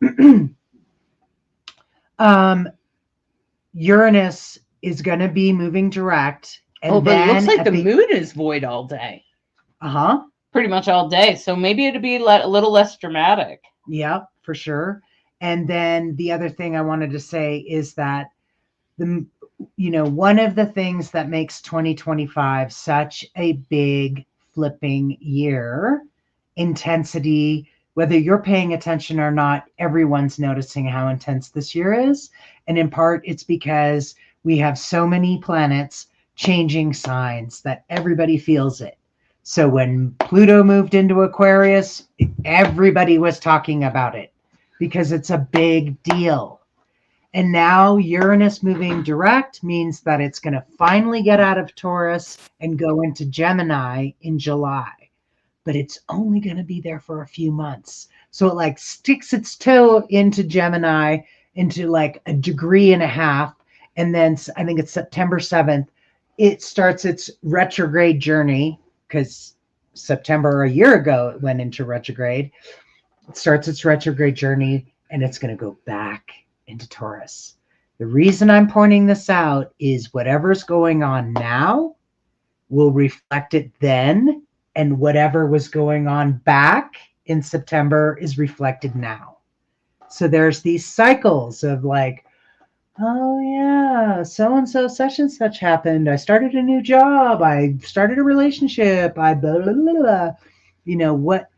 Uranus is going to be moving direct. And but it looks then like the moon is void all day. Uh-huh. Pretty much all day. So maybe it'll be a little less dramatic. Yeah, for sure. And then the other thing I wanted to say is that one of the things that makes 2025 such a big flipping year, intensity, whether you're paying attention or not, everyone's noticing how intense this year is. And in part, it's because we have so many planets changing signs that everybody feels it. So when Pluto moved into Aquarius, everybody was talking about it because it's a big deal. And now Uranus moving direct means that it's going to finally get out of Taurus and go into Gemini in July. But it's only going to be there for a few months. So it like sticks its toe into Gemini into like a degree and a half. And then I think it's September 7th, it starts its retrograde journey, because September a year ago it went into retrograde. It starts its retrograde journey and it's going to go back into Taurus. The reason I'm pointing this out is whatever's going on now will reflect it then, and whatever was going on back in September is reflected now. So there's these cycles of like, oh yeah, so-and-so such and such happened. I started a new job. I started a relationship. I blah, blah, blah, blah. What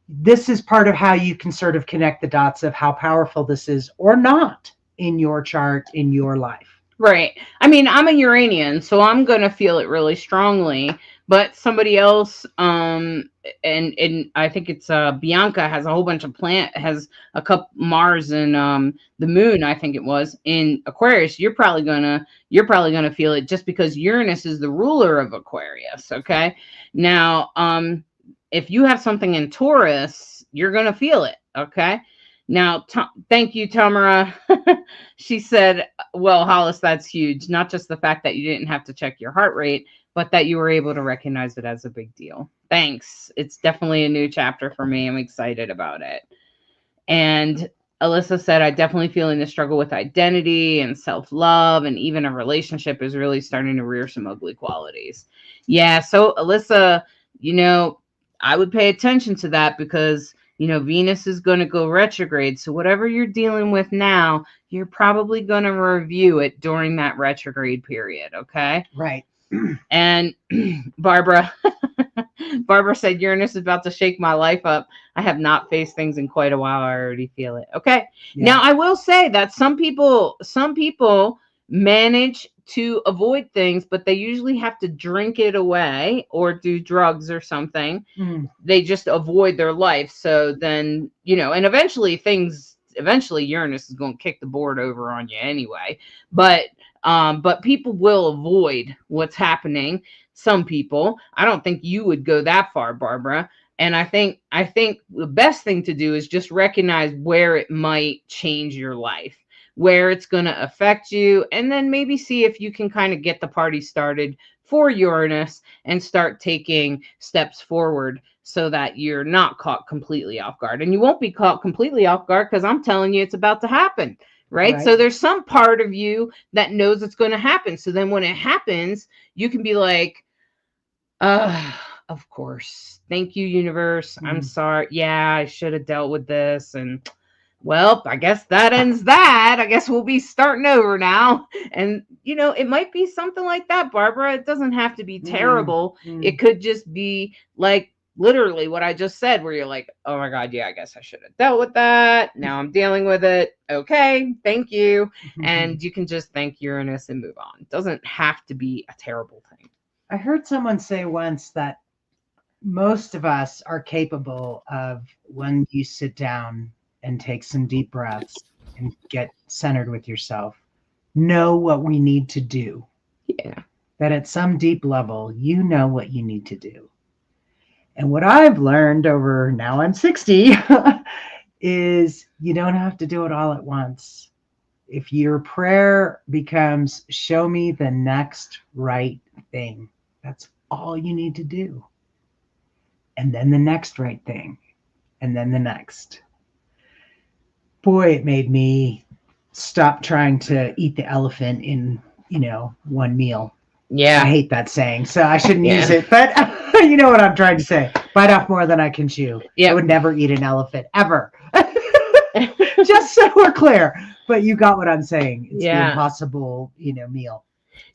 this is part of how you can sort of connect the dots of how powerful this is or not in your chart, in your life. Right. I mean, I'm a Uranian, so I'm going to feel it really strongly. But somebody else, and I think it's Bianca has a whole bunch of has a couple Mars and the moon, I think it was, in Aquarius. You're probably gonna feel it just because Uranus is the ruler of Aquarius. Okay. Now, if you have something in Taurus, you're gonna feel it. Okay. Now, thank you, Tamara. She said, well, Hollis, that's huge. Not just the fact that you didn't have to check your heart rate, but that you were able to recognize it as a big deal. Thanks. It's definitely a new chapter for me. I'm excited about it. And Alyssa said, I definitely feeling the struggle with identity and self-love, and even a relationship is really starting to rear some ugly qualities. Yeah. So Alyssa, I would pay attention to that because Venus is going to go retrograde. So whatever you're dealing with now, you're probably going to review it during that retrograde period. Okay. Right. And Barbara said, Uranus is about to shake my life up. I have not faced things in quite a while. I already feel it. Okay. Yeah. Now I will say that some people manage to avoid things, but they usually have to drink it away or do drugs or something. They just avoid their life. So then, and eventually Uranus is going to kick the board over on you anyway. But people will avoid what's happening. Some people. I don't think you would go that far, Barbara. And I think the best thing to do is just recognize where it might change your life, where it's going to affect you, and then maybe see if you can kind of get the party started for Uranus and start taking steps forward so that you're not caught completely off guard. And you won't be caught completely off guard because I'm telling you it's about to happen. Right? So there's some part of you that knows it's going to happen. So then when it happens, you can be like, of course. Thank you, universe. I'm sorry. Yeah, I should have dealt with this. And well, I guess that ends that. I guess we'll be starting over now. And, it might be something like that, Barbara. It doesn't have to be terrible. It could just be like literally what I just said, where you're like, oh my God, yeah, I guess I should have dealt with that. Now I'm dealing with it. Okay, thank you. And you can just thank Uranus and move on. It doesn't have to be a terrible thing. I heard someone say once that most of us are capable of, when you sit down and take some deep breaths and get centered with yourself, know what we need to do. Yeah. That at some deep level, you know what you need to do. And what I've learned over, now I'm 60, is you don't have to do it all at once. If your prayer becomes, show me the next right thing, that's all you need to do. And then the next right thing, and then the next. Boy, it made me stop trying to eat the elephant in, one meal. I Yeah. hate that saying, so I shouldn't use it, but you know what I'm trying to say. Bite off more than I can chew. Yeah. I would never eat an elephant, ever. Just so we're clear. But you got what I'm saying. It's the impossible, meal.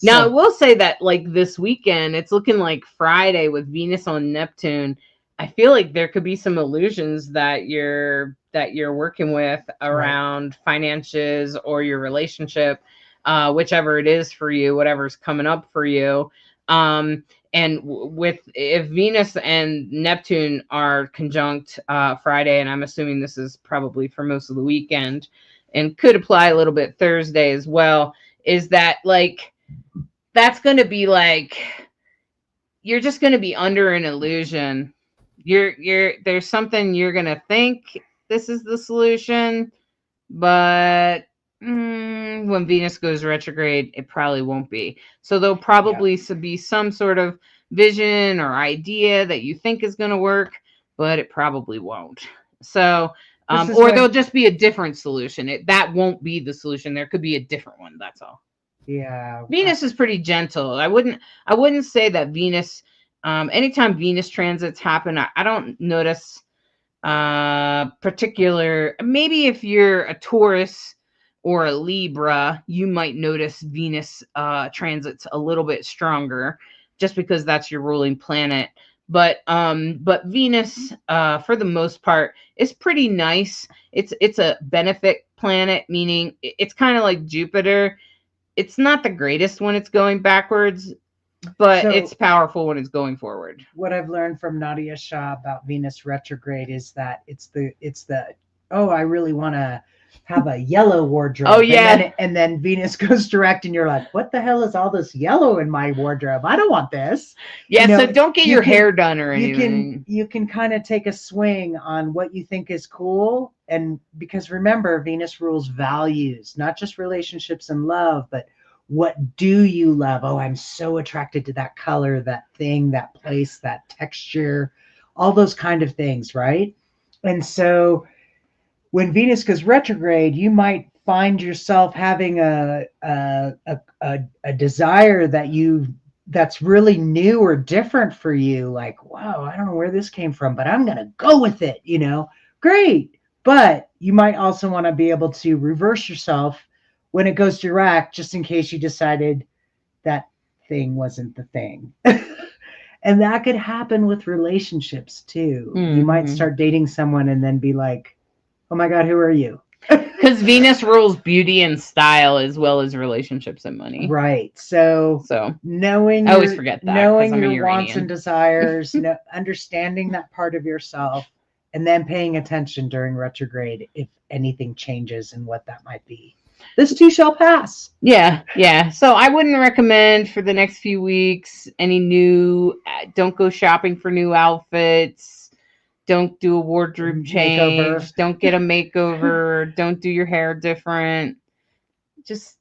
Now, I So, will say that, like, this weekend, it's looking like Friday with Venus on Neptune. I feel like there could be some illusions that you're working with around finances or your relationship, whichever it is for you, whatever's coming up for you. And if Venus and Neptune are conjunct Friday, and I'm assuming this is probably for most of the weekend, and could apply a little bit Thursday as well, is that, like, that's going to be like, you're just going to be under an illusion. There's something you're going to think this is the solution, but when Venus goes retrograde, it probably won't be. So there'll probably be some sort of vision or idea that you think is going to work, but it probably won't. So, or there'll just be a different solution. That won't be the solution. There could be a different one. That's all. Yeah. Venus is pretty gentle. I wouldn't say that Venus, anytime Venus transits happen, I don't notice particular, maybe if you're a Taurus or a Libra, you might notice Venus transits a little bit stronger just because that's your ruling planet. But Venus, for the most part, is pretty nice. It's a benefit planet, meaning it's kind of like Jupiter. It's not the greatest when it's going backwards, but it's powerful when it's going forward. What I've learned from Nadia Shah about Venus retrograde is that it's the I really want to have a yellow wardrobe. Oh yeah. And then Venus goes direct and you're like, what the hell is all this yellow in my wardrobe? I don't want this. Yeah, so don't get your hair done or anything. You can kind of take a swing on what you think is cool. And because remember, Venus rules values, not just relationships and love, but what do you love? Oh, I'm so attracted to that color, that thing, that place, that texture, all those kind of things, right? And so when Venus goes retrograde, you might find yourself having a desire that's really new or different for you. Like, wow, I don't know where this came from, but I'm going to go with it, Great. But you might also want to be able to reverse yourself when it goes direct, just in case you decided that thing wasn't the thing. And that could happen with relationships too. You might start dating someone and then be like, oh my God, who are you? Because Venus rules beauty and style as well as relationships and money. Right. So knowing I always forget that. Knowing your wants and desires, understanding that part of yourself, and then paying attention during retrograde if anything changes and what that might be. This too shall pass. Yeah. So I wouldn't recommend for the next few weeks don't go shopping for new outfits. Don't do a wardrobe change. Makeover. Don't get a makeover. Don't do your hair different. Just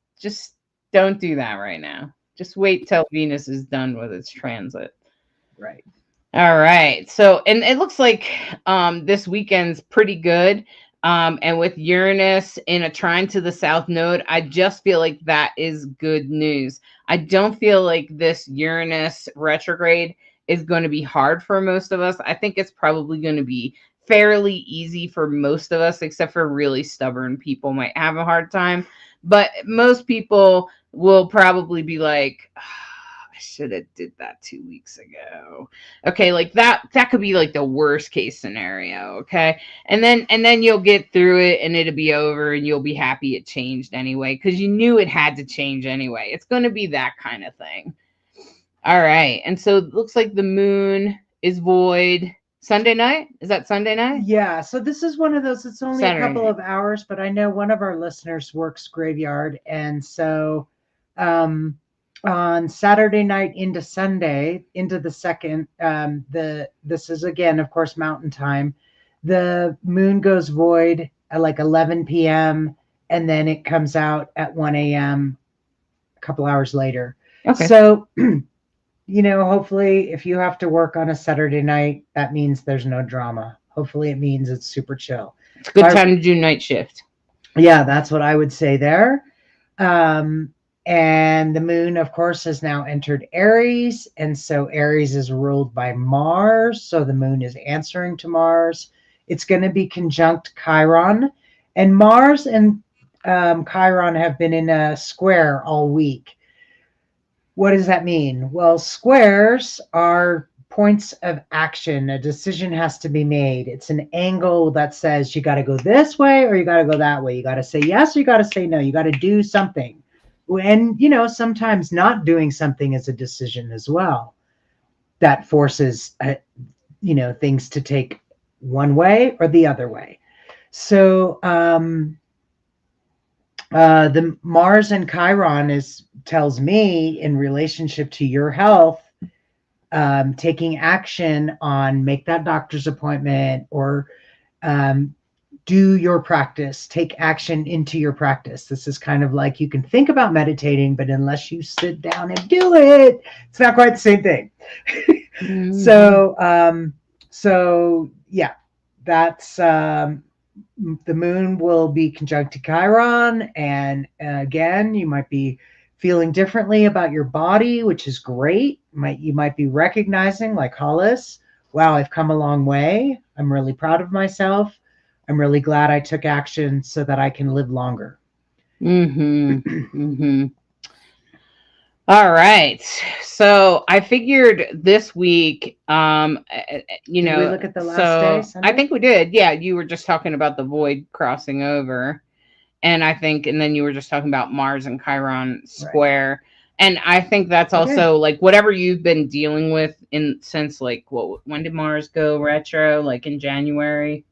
don't do that right now. Just wait till Venus is done with its transit. Right. All right. So, and it looks like this weekend's pretty good. And with Uranus in a trine to the South Node, I just feel like that is good news. I don't feel like this Uranus retrograde is going to be hard for most of us. I think it's probably going to be fairly easy for most of us, except for really stubborn people might have a hard time. But most people will probably be like, I I should have did that 2 weeks ago. Okay, like that could be like the worst case scenario, okay? And then you'll get through it and it'll be over and you'll be happy it changed anyway because you knew it had to change anyway. It's going to be that kind of thing. All right. And so it looks like the moon is void Sunday night. Is that Sunday night? Yeah. So this is one of those, it's only Saturday a couple night. of hours, but I know one of our listeners works graveyard. And so on Saturday night into Sunday, into the second, this is again, of course, mountain time. The moon goes void at like 11 p.m. and then it comes out at 1 a.m. a couple hours later. Okay. So, hopefully if you have to work on a Saturday night, that means there's no drama. Hopefully it means it's super chill. It's a good time to do night shift. Yeah, that's what I would say there. And the moon, of course, has now entered Aries. And so Aries is ruled by Mars. So the moon is answering to Mars. It's going to be conjunct Chiron. And Mars and Chiron have been in a square all week. What does that mean? Well, squares are points of action. A decision has to be made. It's an angle that says you got to go this way or you got to go that way. You got to say yes or you got to say no. You got to do something. And, sometimes not doing something is a decision as well. That forces, things to take one way or the other way. So the Mars and Chiron tells me in relationship to your health, taking action on make that doctor's appointment or do your practice, take action into your practice. This is kind of like you can think about meditating, but unless you sit down and do it, it's not quite the same thing. Mm-hmm. So yeah, that's the moon will be conjunct Chiron. And again, you might be feeling differently about your body, which is great. You might be recognizing like Hollis, wow, I've come a long way. I'm really proud of myself. I'm really glad I took action so that I can live longer. Mm-hmm. Mm-hmm. All right. So I figured this week, Did we look at the last day, Sunday? I think we did. Yeah. You were just talking about the void crossing over. And then you were just talking about Mars and Chiron square. Right. And I think that's also like whatever you've been dealing with since like, when did Mars go retro? Like in January?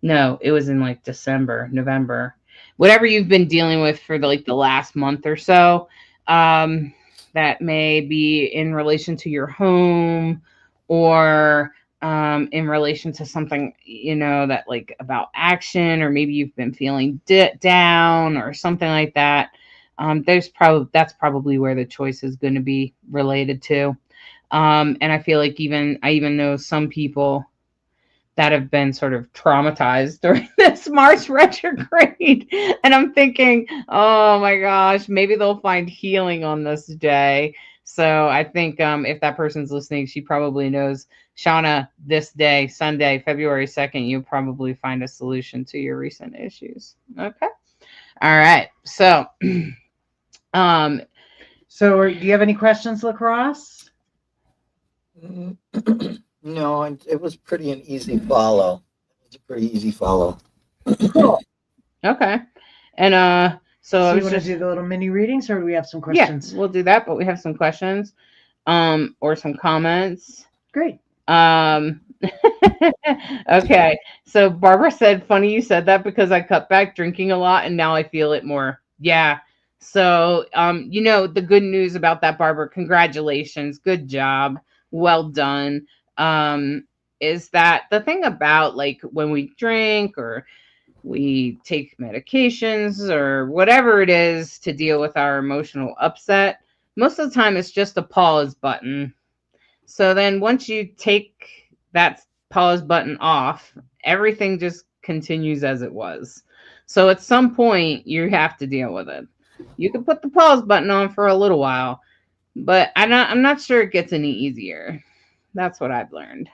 No, it was in like December, November. Whatever you've been dealing with for the last month or so, that may be in relation to your home or in relation to something, that like about action, or maybe you've been feeling down or something like that. That's probably where the choice is going to be related to. And I feel like I even know some people that have been sort of traumatized during this Mars retrograde. And I'm thinking, oh my gosh, maybe they'll find healing on this day. So I think if that person's listening, she probably knows, Shauna, this day, Sunday, February 2nd, you'll probably find a solution to your recent issues. Okay. All right. So, so do you have any questions, Lacrosse? No, it was pretty an easy follow. It's a pretty easy follow. Cool. Okay. And so you want to do the little mini readings, or do we have some questions? Yeah, we'll do that, but we have some questions or some comments. Great. Okay. So Barbara said, funny you said that because I cut back drinking a lot and now I feel it more. Yeah. So the good news about that, Barbara, congratulations. Good job. Well done. Is that the thing about like when we drink or we take medications or whatever it is to deal with our emotional upset, most of the time it's just a pause button. So then once you take that pause button off, everything just continues as it was. So at some point you have to deal with it. You can put the pause button on for a little while, but I'm not sure it gets any easier. That's what I've learned.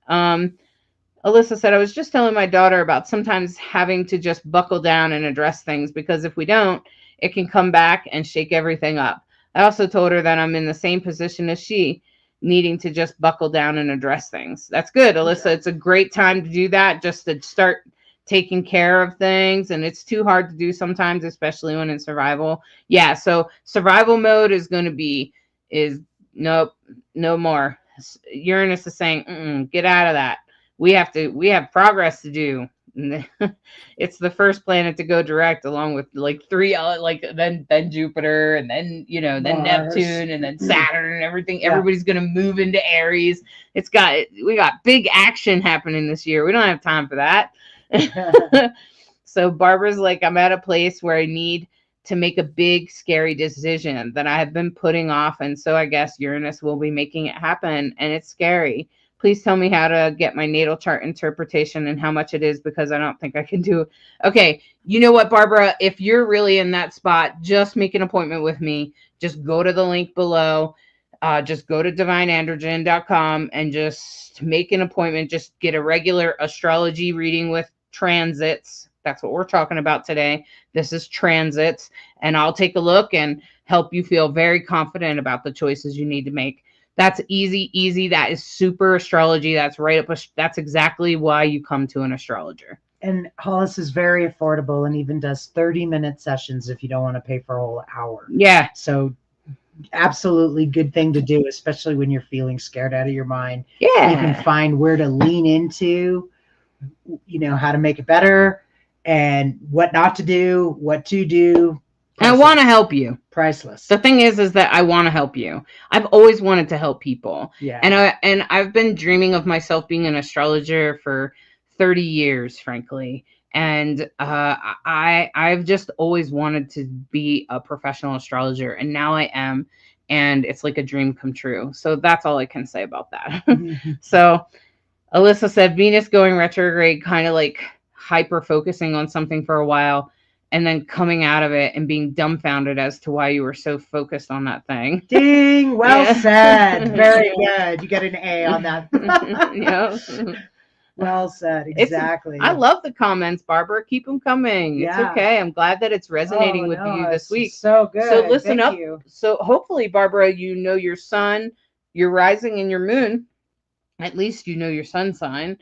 Alyssa said, I was just telling my daughter about sometimes having to just buckle down and address things, because if we don't, it can come back and shake everything up. I also told her that I'm in the same position as she, needing to just buckle down and address things. That's good, Alyssa. It's a great time to do that, just to start taking care of things. And it's too hard to do sometimes, especially when in survival. Yeah, so survival mode is going to be, nope, no more. Uranus is saying, get out of that. We have progress to do. It's the first planet to go direct, along with like 3 then Jupiter, and then then Mars. Neptune, and then Saturn, and everything. Yeah. Everybody's gonna move into Aries. We got big action happening this year. We don't have time for that. So Barbara's like, I'm at a place where I need to make a big scary decision that I have been putting off, and so I guess Uranus will be making it happen, and it's scary. Please tell me how to get my natal chart interpretation and how much it is, because I don't think I can do it. Okay, you know what, Barbara? If you're really in that spot, just make an appointment with me. Just go to the link below. Just go to divineandrogen.com and just make an appointment. Just get a regular astrology reading with transits. That's what we're talking about today. This is transits. And I'll take a look and help you feel very confident about the choices you need to make. That's easy. That is super astrology. That's right up. That's exactly why you come to an astrologer. And Hollis is very affordable and even does 30-minute sessions if you don't want to pay for a whole hour. Yeah. So absolutely good thing to do, especially when you're feeling scared out of your mind. Yeah. You can find where to lean into, how to make it better and what not to do, what to do. I want to help you. Priceless. The thing is that I want to help you. I've always wanted to help people. Yeah. And I've been dreaming of myself being an astrologer for 30 years, frankly. And I've just always wanted to be a professional astrologer, and now I am, and it's like a dream come true. So that's all I can say about that. So Alyssa said Venus going retrograde, kind of like hyper focusing on something for a while, and then coming out of it and being dumbfounded as to why you were so focused on that thing. Ding! Well said. Very good. You got an A on that. Yeah. Well said. Exactly. I love the comments, Barbara. Keep them coming. Yeah. It's okay. I'm glad that it's resonating with you this week. So good. So listen Thank up. you. So hopefully, Barbara, you know your sun, your rising, and your moon. At least you know your sun sign.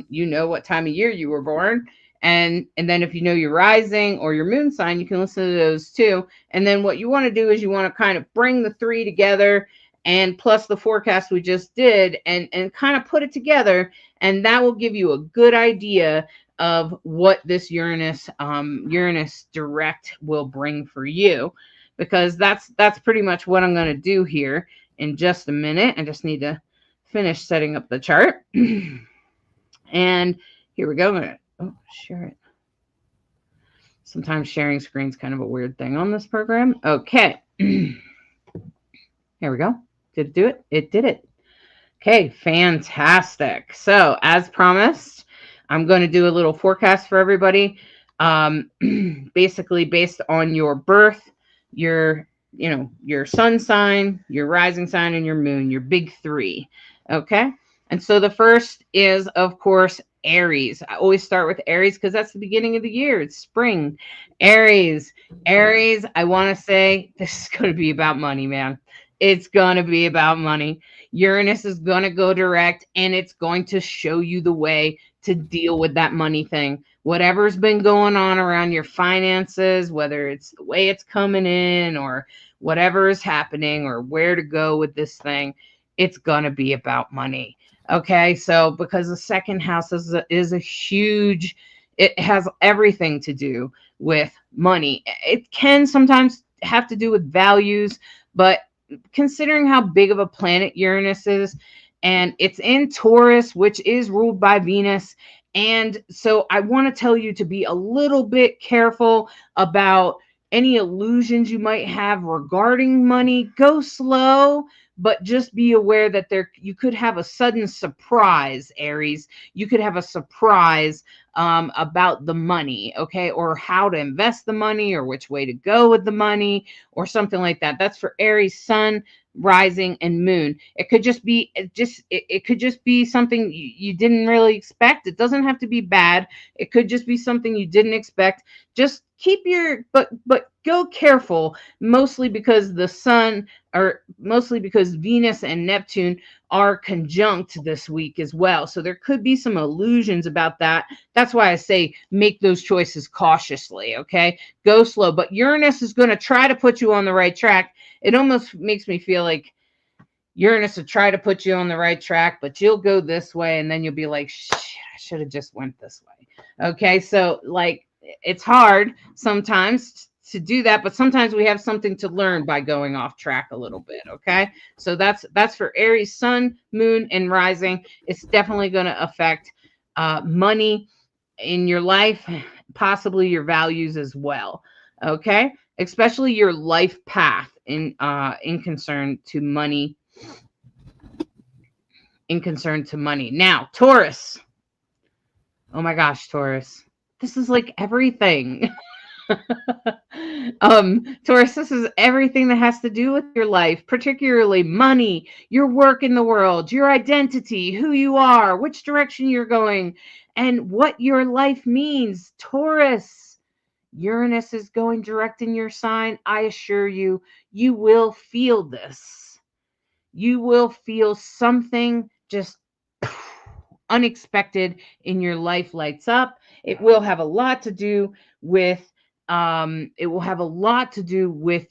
You know what time of year you were born. And then if you know your rising or your moon sign, you can listen to those too. And then what you want to do is you want to kind of bring the 3 together, and plus the forecast we just did, and kind of put it together. And that will give you a good idea of what this Uranus direct will bring for you, because that's pretty much what I'm going to do here in just a minute. I just need to finish setting up the chart. And here we go. I'm going to share it. Sometimes sharing screen is kind of a weird thing on this program. Okay. Here we go. Did it do it? It did it. Okay, fantastic. So as promised, I'm going to do a little forecast for everybody. Basically based on your birth, your sun sign, your rising sign, and your moon, your big 3. Okay. And so the first is, of course, Aries. I always start with Aries because that's the beginning of the year. It's spring. Aries, I want to say this is going to be about money, man. It's going to be about money. Uranus is going to go direct, and it's going to show you the way to deal with that money thing. Whatever's been going on around your finances, whether it's the way it's coming in or whatever is happening or where to go with this thing, it's going to be about money. Okay, so because the second house is a huge, it has everything to do with money. It can sometimes have to do with values, but considering how big of a planet Uranus is, and it's in Taurus, which is ruled by Venus. And so I want to tell you to be a little bit careful about any illusions you might have regarding money. Go slow, but just be aware that you could have a sudden surprise, Aries. You could have a surprise about the money, okay, or how to invest the money, or which way to go with the money, or something like that. That's for Aries sun, rising, and moon. It could just be it could just be something you didn't really expect. It doesn't have to be bad. It could just be something you didn't expect. Just keep your but go careful, mostly because the sun, or mostly because Venus and Neptune are conjunct this week as well. So there could be some illusions about that. That's why I say make those choices cautiously, okay? Go slow. But Uranus is going to try to put you on the right track. It almost makes me feel like Uranus will try to put you on the right track, but you'll go this way and then you'll be like, shit, I should have just went this way. Okay, so like it's hard sometimes to do that, but sometimes we have something to learn by going off track a little bit. Okay, so that's for Aries, Sun, Moon, and Rising. It's definitely going to affect money in your life, possibly your values as well. Okay, especially your life path in concern to money. In concern to money. Now, Taurus. Oh my gosh, Taurus. This is like everything. Taurus, this is everything that has to do with your life, particularly money, your work in the world, your identity, who you are, which direction you're going, and what your life means. Taurus, Uranus is going direct in your sign. I assure you, you will feel this. You will feel something just unexpected in your life lights up. It will have a lot to do with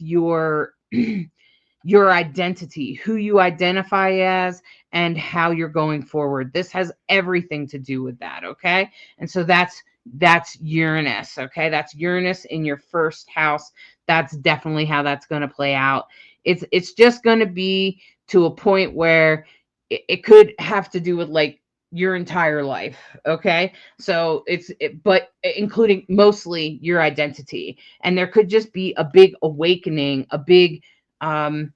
your your identity, who you identify as, and how you're going forward. This has everything to do with that, okay? And so that's Uranus, okay? That's Uranus in your first house. That's definitely how that's going to play out. It's just going to be to a point where it could have to do with like your entire life. Okay. So but including mostly your identity. And there could just be a big awakening, a big, and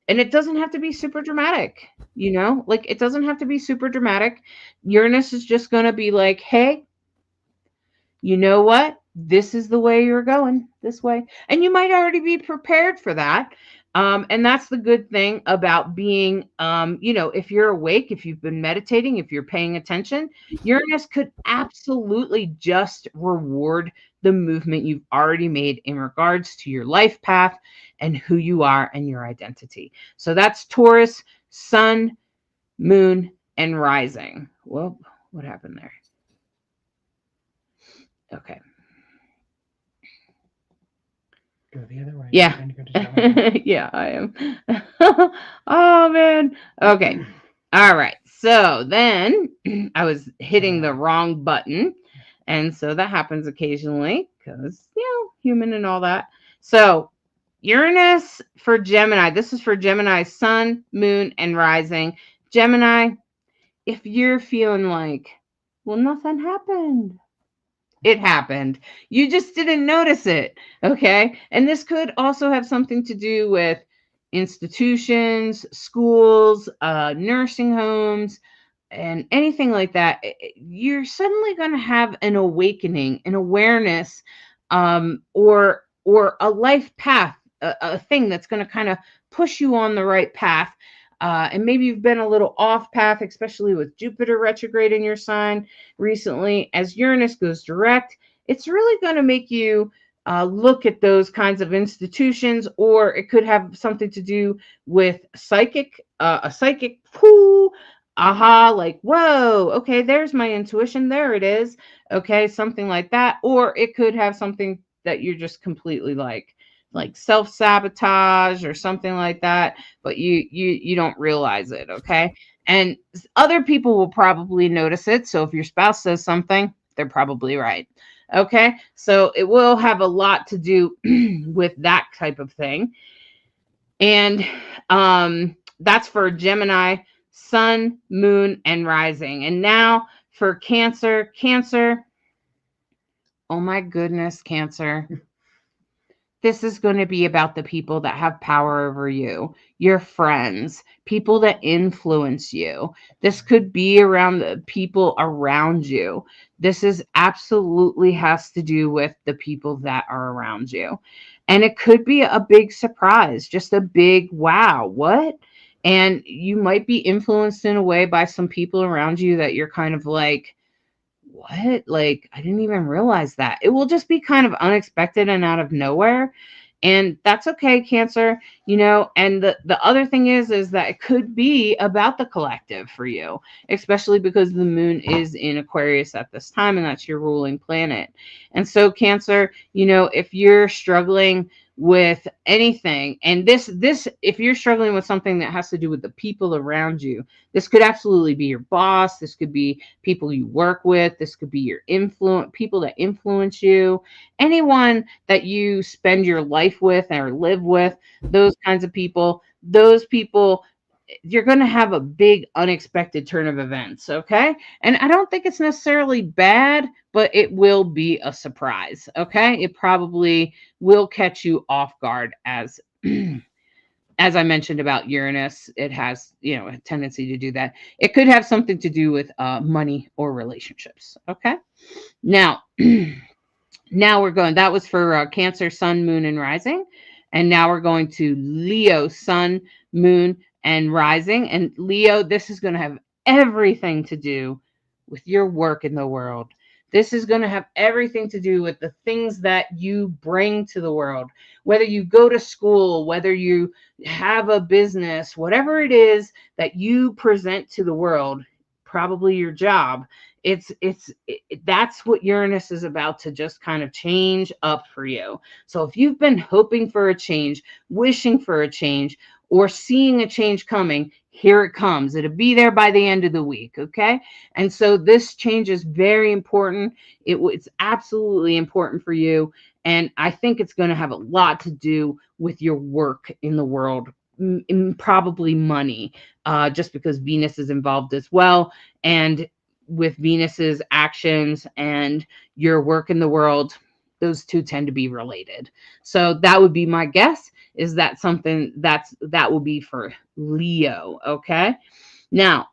it doesn't have to be super dramatic, like it doesn't have to be super dramatic. Uranus is just going to be like, hey, you know what? This is the way you're going, this way. And you might already be prepared for that. And that's the good thing about being, if you're awake, if you've been meditating, if you're paying attention, Uranus could absolutely just reward the movement you've already made in regards to your life path and who you are and your identity. So that's Taurus, Sun, Moon, and Rising. Whoa, what happened there? Okay. Go the other way. Yeah. Yeah, I am. Oh, man. Okay. All right. So then I was hitting the wrong button. And so that happens occasionally because, human and all that. So Uranus for Gemini. This is for Gemini, Sun, Moon, and Rising. Gemini, if you're feeling like, well, nothing happened. It happened. You just didn't notice it. Okay. And this could also have something to do with institutions, schools, nursing homes, and anything like that. You're suddenly going to have an awakening, an awareness, or a life path, a thing that's going to kind of push you on the right path. And maybe you've been a little off path, especially with Jupiter retrograde in your sign recently. As Uranus goes direct, it's really going to make you look at those kinds of institutions, or it could have something to do with a psychic, aha, like, whoa, okay, there's my intuition, there it is, okay, something like that. Or it could have something that you're just completely like self-sabotage or something like that, but you don't realize it, okay? And other people will probably notice it. So if your spouse says something, they're probably right. Okay? So it will have a lot to do with that type of thing. And that's for Gemini, Sun, Moon, and Rising. And now for Cancer. Cancer, oh my goodness, Cancer. This is going to be about the people that have power over you, your friends, people that influence you. This could be around the people around you. This is absolutely has to do with the people that are around you. And it could be a big surprise, just a big, wow, what? And you might be influenced in a way by some people around you that you're kind of like, what? Like, I didn't even realize that. It will just be kind of unexpected and out of nowhere. And that's okay, Cancer, and the other thing is that it could be about the collective for you, especially because the moon is in Aquarius at this time, and that's your ruling planet. And so, Cancer, if you're struggling with anything, and this if you're struggling with something that has to do with the people around you, this could absolutely be your boss, this could be people you work with, this could be your people that influence you, anyone that you spend your life with or live with, those kinds of people, you're going to have a big unexpected turn of events, okay? And I don't think it's necessarily bad, but it will be a surprise, okay? It probably will catch you off guard, as as I mentioned about Uranus. It has, a tendency to do that. It could have something to do with money or relationships, okay? Now, now we're going, that was for Cancer, Sun, Moon, and Rising. And now we're going to Leo, Sun, Moon, and Rising. And Leo, this is going to have everything to do with your work in the world. This is going to have everything to do with the things that you bring to the world, whether you go to school, whether you have a business, whatever it is that you present to the world, probably your job. That's what Uranus is about to just kind of change up for you. So if you've been hoping for a change, wishing for a change, or seeing a change coming, here it comes. It'll be there by the end of the week, okay? And so this change is very important. It's absolutely important for you, and I think it's going to have a lot to do with your work in the world, probably money, just because Venus is involved as well. And with Venus's actions and your work in the world, those two tend to be related. So that would be my guess, is that something that will be for Leo, okay? Now,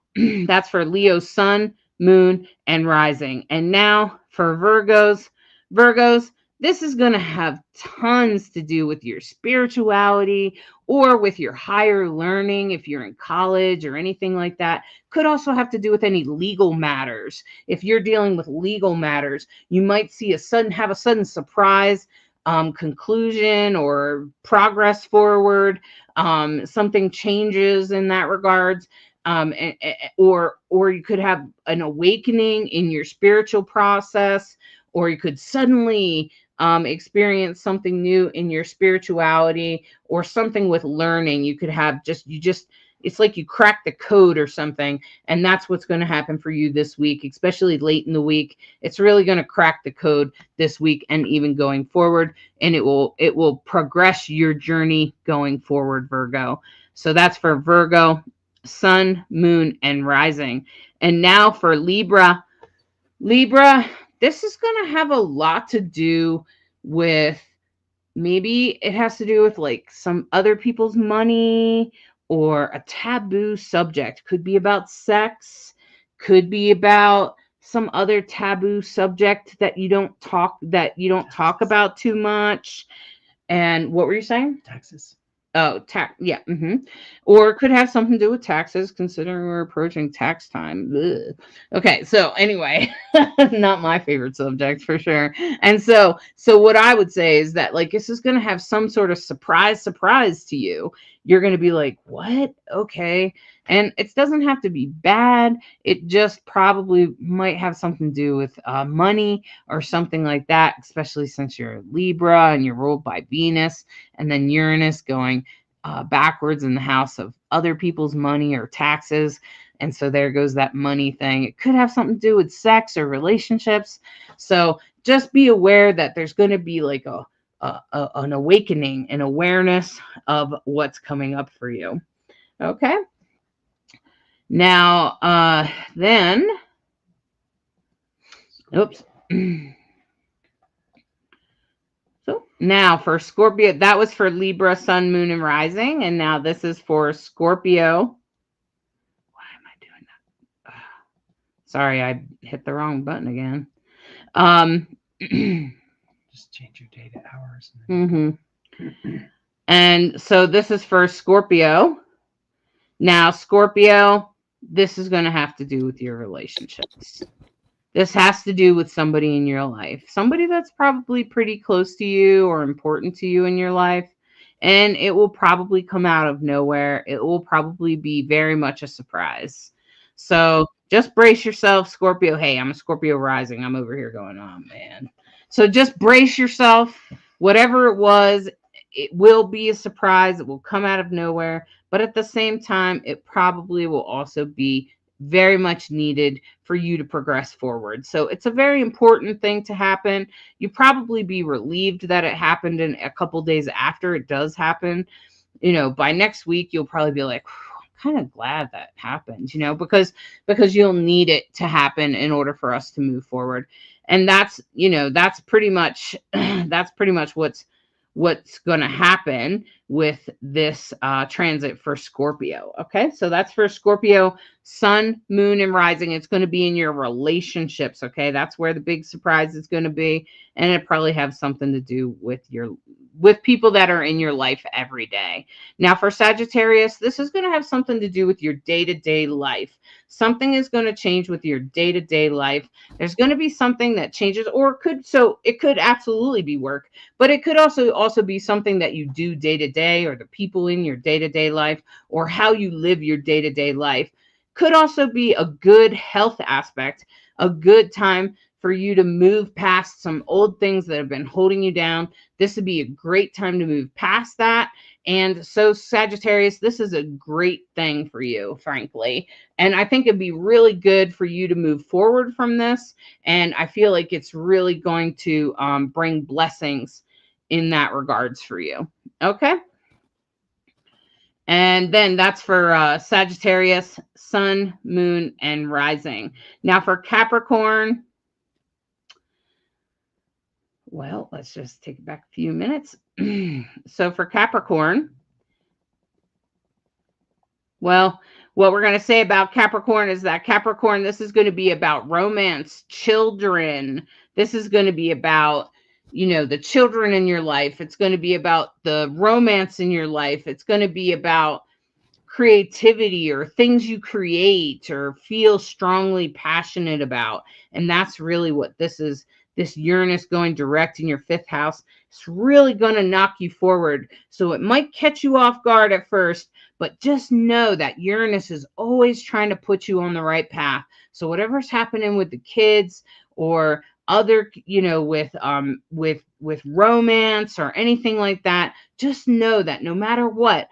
that's for Leo, Sun, Moon, and Rising. And now for Virgos. This is going to have tons to do with your spirituality or with your higher learning if you're in college or anything like that. Could also have to do with any legal matters. If you're dealing with legal matters, you might see have a sudden surprise conclusion or progress forward. Something changes in that regards. Or you could have an awakening in your spiritual process, or you could suddenly experience something new in your spirituality, or something with learning. You could have it's like you crack the code or something, and that's what's going to happen for you this week, especially late in the week. It's really going to crack the code this week and even going forward, and it will progress your journey going forward, Virgo. So that's for Virgo, Sun, Moon, and Rising. And now for Libra. This is going to have a lot to do with, maybe it has to do with like some other people's money or a taboo subject. Could be about sex, could be about some other taboo subject that you don't talk about too much. And what were you saying? Taxes. Oh, tax. Yeah. Or it could have something to do with taxes, considering we're approaching tax time. Ugh. Okay. So anyway, not my favorite subject for sure. And so what I would say is that, like, this is going to have some sort of surprise to you. You're going to be like, what? Okay. And it doesn't have to be bad. It just probably might have something to do with money or something like that, especially since you're Libra and you're ruled by Venus, and then Uranus going backwards in the house of other people's money or taxes. And so there goes that money thing. It could have something to do with sex or relationships. So just be aware that there's going to be like an awakening, an awareness of what's coming up for you. Okay. Now, then, oops. So now for Scorpio, that was for Libra, Sun, Moon, and Rising. And now this is for Scorpio. Why am I doing that? Sorry, I hit the wrong button again. Just change your day to hours. And so this is for Scorpio. Now, Scorpio, this is going to have to do with your relationships. This has to do with somebody in your life, somebody that's probably pretty close to you or important to you in your life. And it will probably come out of nowhere. It will probably be very much a surprise. So just brace yourself, Scorpio. Hey, I'm a Scorpio rising. I'm over here going, oh man. So just brace yourself. Whatever it was, it will be a surprise. It will come out of nowhere. But at the same time, it probably will also be very much needed for you to progress forward. So it's a very important thing to happen. You probably be relieved that it happened in a couple days after it does happen. By next week, you'll probably be like, I'm kind of glad that happened, because you'll need it to happen in order for us to move forward. And that's pretty much what's going to happen with this transit for Scorpio. Okay, so that's for Scorpio sun, moon, and rising. It's going to be in your relationships. Okay, that's where the big surprise is going to be, and it probably have something to do with people that are in your life every day. Now for Sagittarius, this is going to have something to do with your day-to-day life. Something is going to change with your day-to-day life. There's going to be something that changes, or it could absolutely be work, but it could also be something that you do day to day, or the people in your day-to-day life, or how you live your day-to-day life. Could also be a good health aspect, a good time for you to move past some old things that have been holding you down. This would be a great time to move past that. And so Sagittarius, this is a great thing for you, frankly. And I think it'd be really good for you to move forward from this. And I feel like it's really going to bring blessings in that regards for you. Okay. And then that's for Sagittarius, sun, moon, and rising. Now for Capricorn, well, let's just take it back a few minutes. So for Capricorn, well, what we're going to say about Capricorn is that Capricorn, this is going to be about romance, children. This is going to be about, the children in your life. It's going to be about the romance in your life. It's going to be about creativity or things you create or feel strongly passionate about. And that's really what this is. This Uranus going direct in your 5th house, it's really going to knock you forward. So it might catch you off guard at first, but just know that Uranus is always trying to put you on the right path. So whatever's happening with the kids or other, with romance or anything like that, just know that no matter what,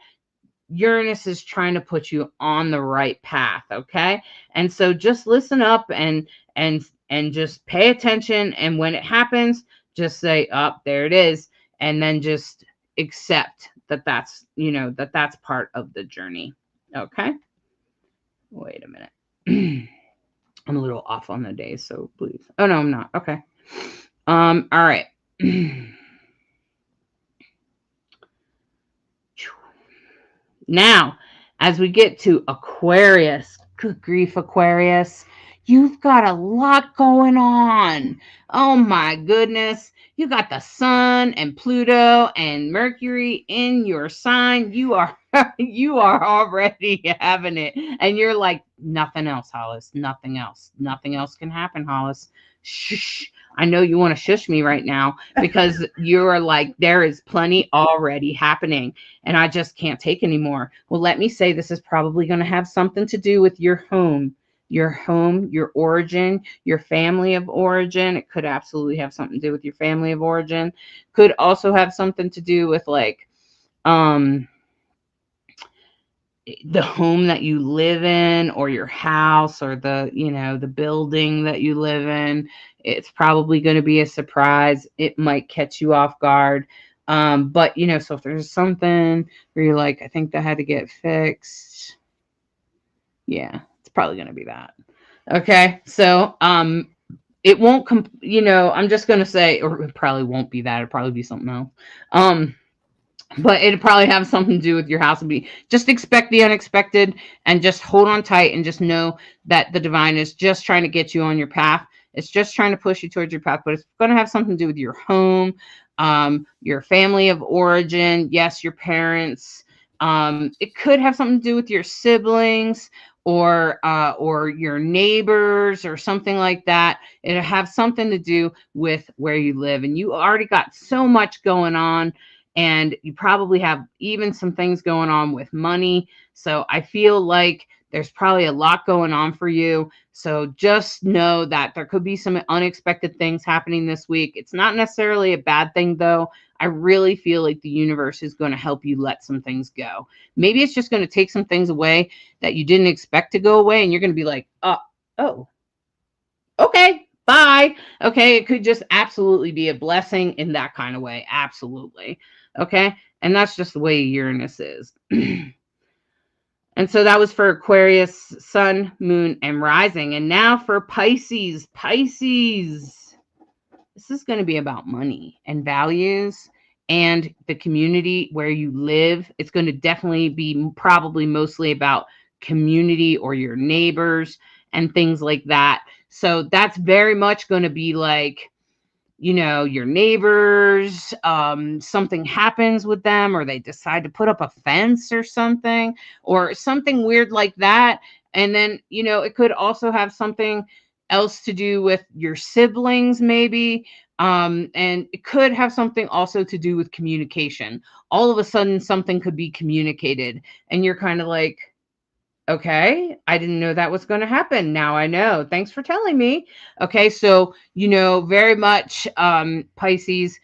Uranus is trying to put you on the right path. Okay. And so just listen up and just pay attention. And when it happens, just say, oh, there it is. And then just accept that that's part of the journey. Okay. Wait a minute. I'm a little off on the days, so please. Oh no, I'm not. Okay. All right. Now, as we get to Aquarius, good grief, Aquarius, you've got a lot going on. Oh my goodness. You got the sun and Pluto and Mercury in your sign. You are already having it. And you're like, nothing else, Hollis. Nothing else. Nothing else can happen, Hollis. Shh. I know you want to shush me right now because you're like, there is plenty already happening and I just can't take anymore. Well, let me say this is probably going to have something to do with your home, your origin, your family of origin. It could absolutely have something to do with your family of origin. Could also have something to do with like, the home that you live in or your house or the building that you live in. It's probably going to be a surprise. It might catch you off guard. But so if there's something where you're like, I think that had to get fixed. Yeah, it's probably going to be that. Okay. So, it won't I'm just going to say, or it probably won't be that. It'll probably be something else. But it'd probably have something to do with your house. Just expect the unexpected and just hold on tight and just know that the divine is just trying to get you on your path. It's just trying to push you towards your path, but it's going to have something to do with your home, your family of origin. Yes, your parents. It could have something to do with your siblings or your neighbors or something like that. It'll have something to do with where you live, and you already got so much going on, and you probably have even some things going on with money. So I feel like there's probably a lot going on for you. So just know that there could be some unexpected things happening this week. It's not necessarily a bad thing, though. I really feel like the universe is going to help you let some things go. Maybe it's just going to take some things away that you didn't expect to go away, and you're going to be like, oh, okay, bye. Okay, it could just absolutely be a blessing in that kind of way. Absolutely. Okay, and that's just the way Uranus is. And so that was for Aquarius, Sun, Moon, and Rising. And now for Pisces. Pisces. This is going to be about money and values and the community where you live. It's going to definitely be probably mostly about community or your neighbors and things like that. So that's very much going to be like, you know, your neighbors, something happens with them, or they decide to put up a fence or something weird like that. And then, you know, it could also have something else to do with your siblings, maybe. And it could have something also to do with communication. All of a sudden, something could be communicated, and you're kind of like, okay, I didn't know that was going to happen. Now I know. Thanks for telling me. Okay, so, you know, very much Pisces,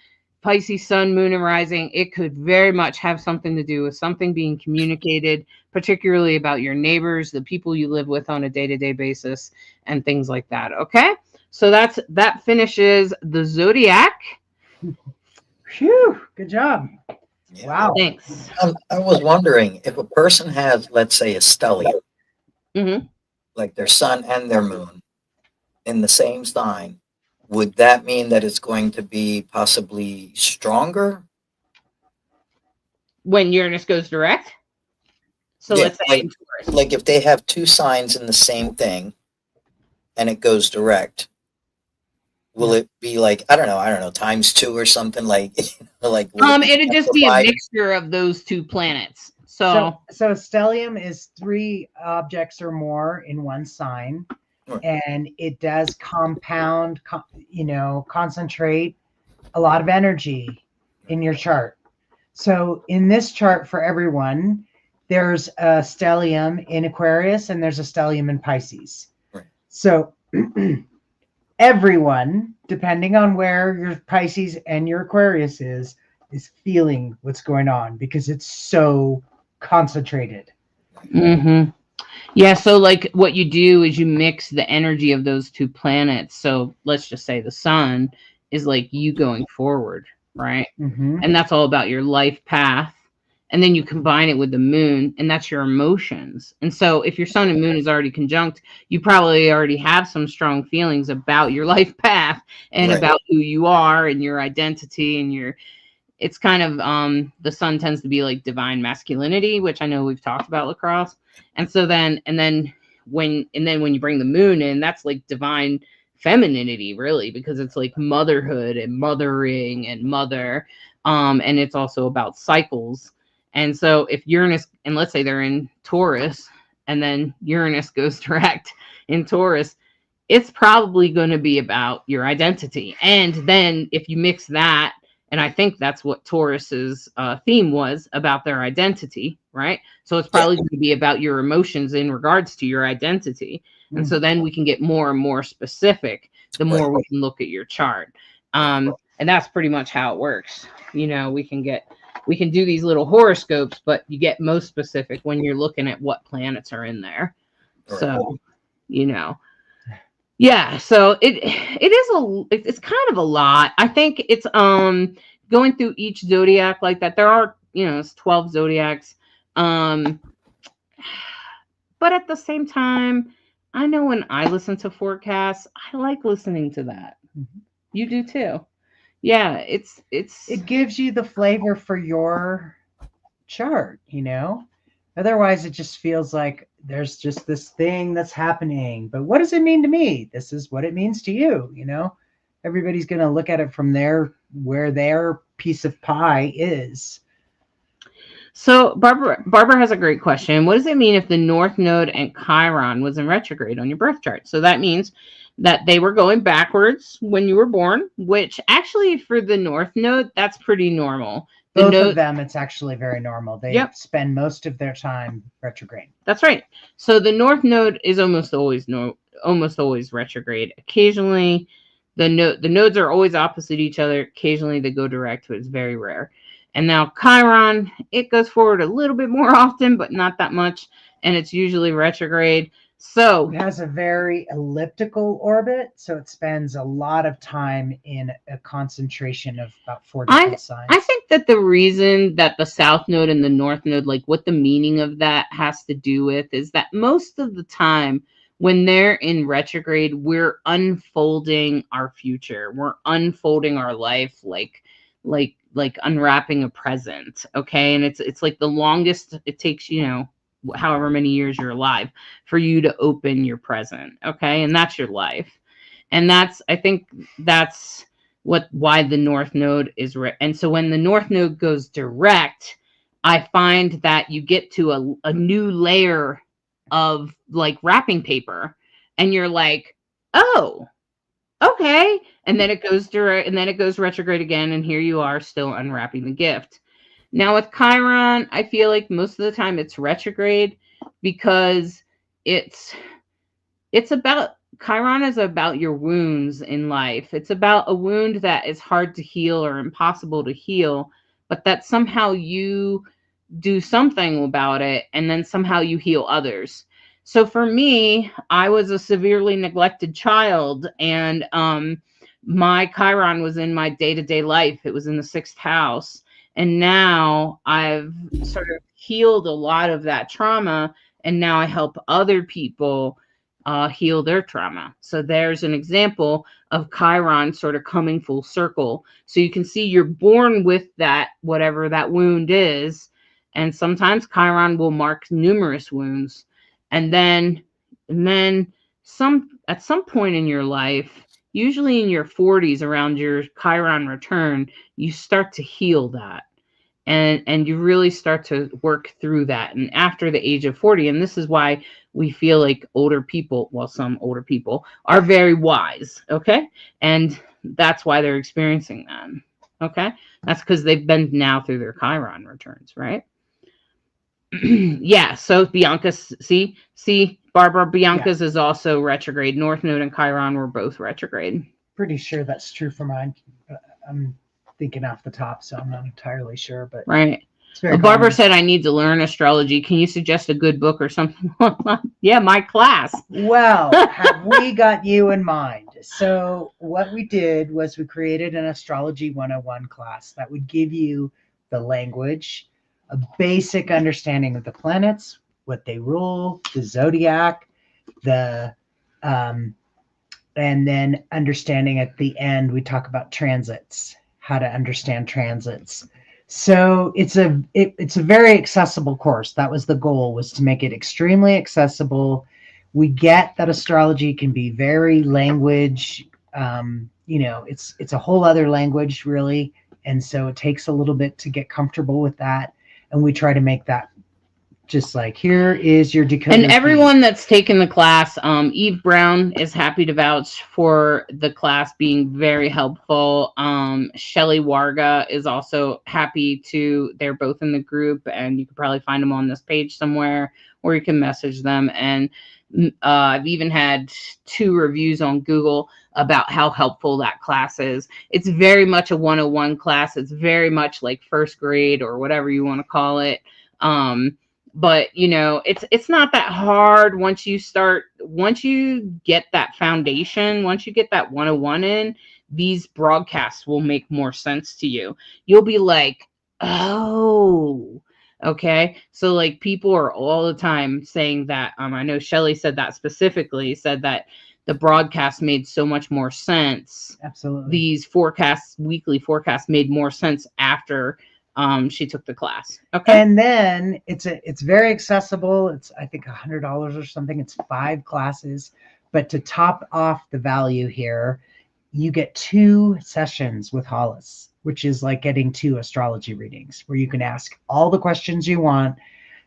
Sun, Moon, and Rising, it could very much have something to do with something being communicated, particularly about your neighbors, the people you live with on a day-to-day basis, and things like that. Okay, so that finishes the zodiac. Phew, good job. Yeah. Wow. Thanks. I was wondering if a person has, let's say, a stellium, like their sun and their moon in the same sign, would that mean that it's going to be possibly stronger? When Uranus goes direct. So Yeah, let's say like if they have two signs in the same thing and it goes direct, will it be like, I don't know, times 2 or something, like, like it'd just be a mixture of those two planets. So stellium is 3 objects or more in one sign, and it does compound, concentrate a lot of energy in your chart. So in this chart for everyone, there's a stellium in Aquarius and there's a stellium in Pisces. Right. So everyone, depending on where your Pisces and your Aquarius is feeling what's going on because it's so concentrated. Yeah, so like what you do is you mix the energy of those two planets. So let's just say the sun is like you going forward, right? And that's all about your life path. And then you combine it with the moon, and that's your emotions. And so if your sun and moon is already conjunct, you probably already have some strong feelings about your life path and about who you are and your identity and your, it's kind of, the sun tends to be like divine masculinity, which I know we've talked about, lacrosse. And so then when you bring the moon in, that's like divine femininity, really, because it's like motherhood and mothering and mother. And it's also about cycles. And so if Uranus, and let's say they're in Taurus, and then Uranus goes direct in Taurus, it's probably going to be about your identity. And then if you mix that, and I think that's what Taurus's theme was, about their identity, right? So it's probably going to be about your emotions in regards to your identity. And so then we can get more and more specific the more we can look at your chart. And that's pretty much how it works. You know, we can do these little horoscopes, but you get most specific when you're looking at what planets are in there. So, you know, yeah, so it's kind of a lot. I think it's going through each zodiac like that. There are, it's 12 zodiacs. But at the same time, I know when I listen to forecasts, I like listening to that. You do too. Yeah, it gives you the flavor for your chart, Otherwise it just feels like there's just this thing that's happening. But what does it mean to me? This is what it means to you, Everybody's going to look at it from where their piece of pie is. So Barbara has a great question. What does it mean if the North Node and Chiron was in retrograde on your birth chart? So that means that they were going backwards when you were born, which actually for the North Node, that's pretty normal. Both of them, it's actually very normal. They spend most of their time retrograde. That's right. So the North Node is almost always retrograde. Occasionally, the nodes are always opposite each other. Occasionally, they go direct, but it's very rare. And now Chiron, it goes forward a little bit more often, but not that much, and it's usually retrograde. So it has a very elliptical orbit, so it spends a lot of time in a concentration of about 4 different signs. I think that the reason that the South Node and the North Node, like what the meaning of that has to do with, is that most of the time when they're in retrograde, we're unfolding our future. We're unfolding our life like unwrapping a present. Okay. And it's like the longest it takes, however many years you're alive for you to open your present. Okay. And that's your life. And I think that's why the North Node is, and so when the North Node goes direct, I find that you get to a new layer of like wrapping paper, and you're like, oh, okay. And then it goes direct, and then it goes retrograde again, and here you are still unwrapping the gift. Now with Chiron, I feel like most of the time it's retrograde because it's about, Chiron is about your wounds in life. It's about a wound that is hard to heal or impossible to heal, but that somehow you do something about it, and then somehow you heal others. So for me, I was a severely neglected child, and my Chiron was in my day-to-day life. It was in the 6th house. And now I've sort of healed a lot of that trauma, and now I help other people heal their trauma. So there's an example of Chiron sort of coming full circle. So you can see you're born with that, whatever that wound is. And sometimes Chiron will mark numerous wounds. And then at some point in your life, usually in your 40s, around your Chiron return, you start to heal that. And you really start to work through that. And after the age of 40, and this is why we feel like older people, well, some older people are very wise, okay? And that's why they're experiencing that, okay? That's because they've been now through their Chiron returns, right? Yeah, so Bianca, see, Barbara, Bianca's is also retrograde. North Node and Chiron were both retrograde. Pretty sure that's true for mine. I'm thinking off the top, so I'm not entirely sure, but right. Well, Barbara said I need to learn astrology. Can you suggest a good book or something? Yeah, my class. Well, have we got you in mind? So what we did was we created an Astrology 101 class that would give you the language, a basic understanding of the planets, what they rule, the zodiac, and then understanding at the end, we talk about transits, how to understand transits. So it's a very accessible course. That was the goal, was to make it extremely accessible. We get that astrology can be very language, it's a whole other language really. And so it takes a little bit to get comfortable with that. And we try to make that just like, here is your decoder. And everyone that's taken the class, Eve Brown is happy to vouch for the class being very helpful. Shelly Warga is also happy to, they're both in the group, and you can probably find them on this page somewhere, or you can message them. And I've even had 2 reviews on Google about how helpful that class is. It's very much a 101 class. It's very much like first grade or whatever you want to call it. But it's not that hard once you get that foundation, once you get that 101 in, these broadcasts will make more sense to you. You'll be like, oh, okay. So like people are all the time saying that, I know Shelly said that specifically, said that the broadcast made so much more sense. Absolutely. These forecasts, weekly forecasts, made more sense after she took the class. Okay. And then it's very accessible. It's, I think, $100 or something. It's 5 classes. But to top off the value here, you get 2 sessions with Hollis, which is like getting 2 astrology readings where you can ask all the questions you want.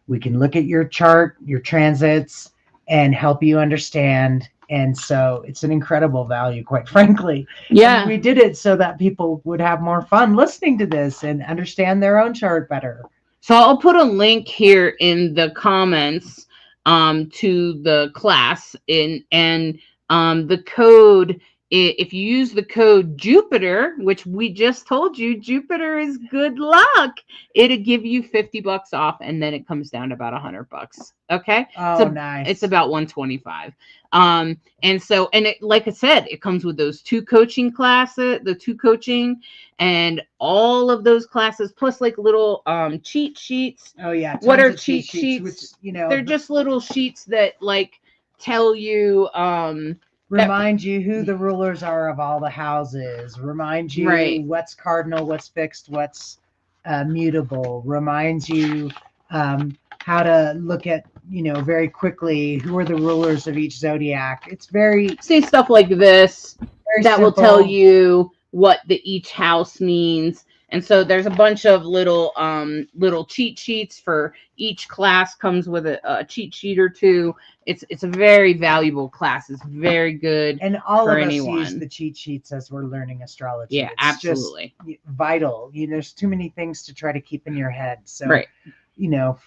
We can look at your chart, your transits, and help you understand. And so it's an incredible value, quite frankly. Yeah. And we did it so that people would have more fun listening to this and understand their own chart better. So I'll put a link here in the comments to the class and the code. If you use the code Jupiter, which we just told you, Jupiter is good luck. It'll give you $50 off, and then it comes down to about $100. Okay. Oh, nice. It's about $125. And so, and it, like I said, it comes with those 2 coaching classes, the 2 coaching, and all of those classes, plus like little cheat sheets. Oh yeah. What are Tons of cheat sheets? Which, you know, they're just little sheets that like tell you remind you who the rulers are of all the houses, remind you Right. what's cardinal, what's fixed, what's mutable, reminds you how to look at, you know, very quickly who are the rulers of each zodiac. It's very see stuff like this very that will simple. tell you what each house means. And so there's a bunch of little cheat sheets for each class. Comes with a cheat sheet or 2. It's a very valuable class. It's very good. And all for of us anyone. use the cheat sheets as we're learning astrology. Yeah, it's absolutely. just vital. You know, there's too many things to try to keep in your head. So, Right. you know,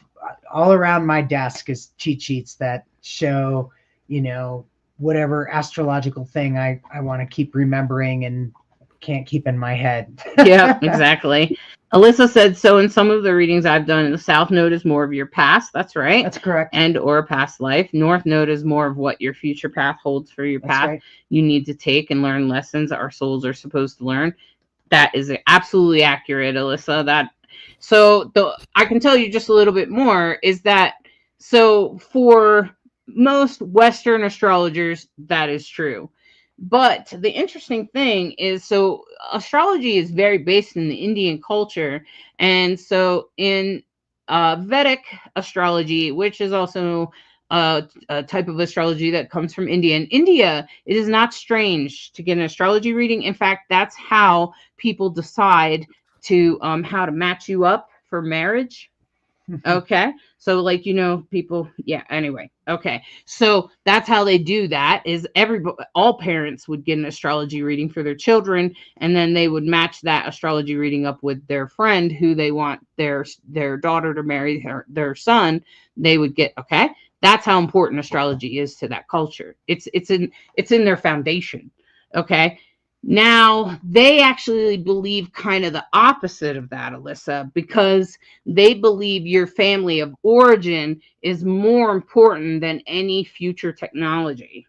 all around my desk is cheat sheets that show, you know, whatever astrological thing I want to keep remembering and can't keep in my head. Yeah, exactly. Alyssa said, so in some of the readings I've done, the South Node is more of your past. That's right. That's correct. And or past life. North Node is more of what your future path holds for your That's path. right. You need to take and learn lessons our souls are supposed to learn. That is absolutely accurate, Alyssa. I can tell you just a little bit more is that, so for most Western astrologers, that is true. But the interesting thing is, so astrology is very based in the Indian culture. And so in Vedic astrology, which is also a type of astrology that comes from India. In India, it is not strange to get an astrology reading. In fact, that's how people decide to how to match you up for marriage. Okay. So like, you know, people, yeah, anyway. Okay. So that's how they do that is all parents would get an astrology reading for their children, and then they would match that astrology reading up with their friend who they want their daughter to marry their son. They would get, okay. That's how important astrology is to that culture. It's in their foundation. Okay. Now, they actually believe kind of the opposite of that, Alyssa, because they believe your family of origin is more important than any future technology.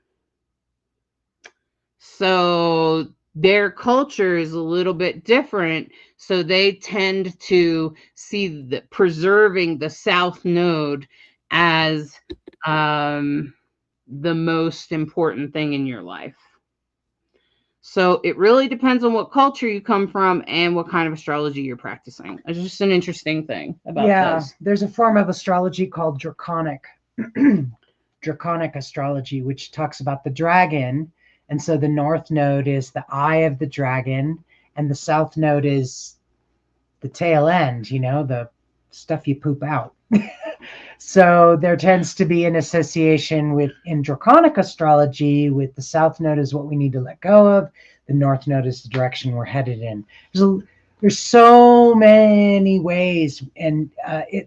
So their culture is a little bit different. So they tend to see preserving the South Node as the most important thing in your life. So it really depends on what culture you come from and what kind of astrology you're practicing. It's just an interesting thing about this. There's a form of astrology called draconic astrology, which talks about the dragon. And so the North Node is the eye of the dragon, and the South Node is the tail end, you know, the stuff you poop out. So there tends to be an association in draconic astrology with the South Node is what we need to let go of. The North Node is the direction we're headed in. There's so many ways, and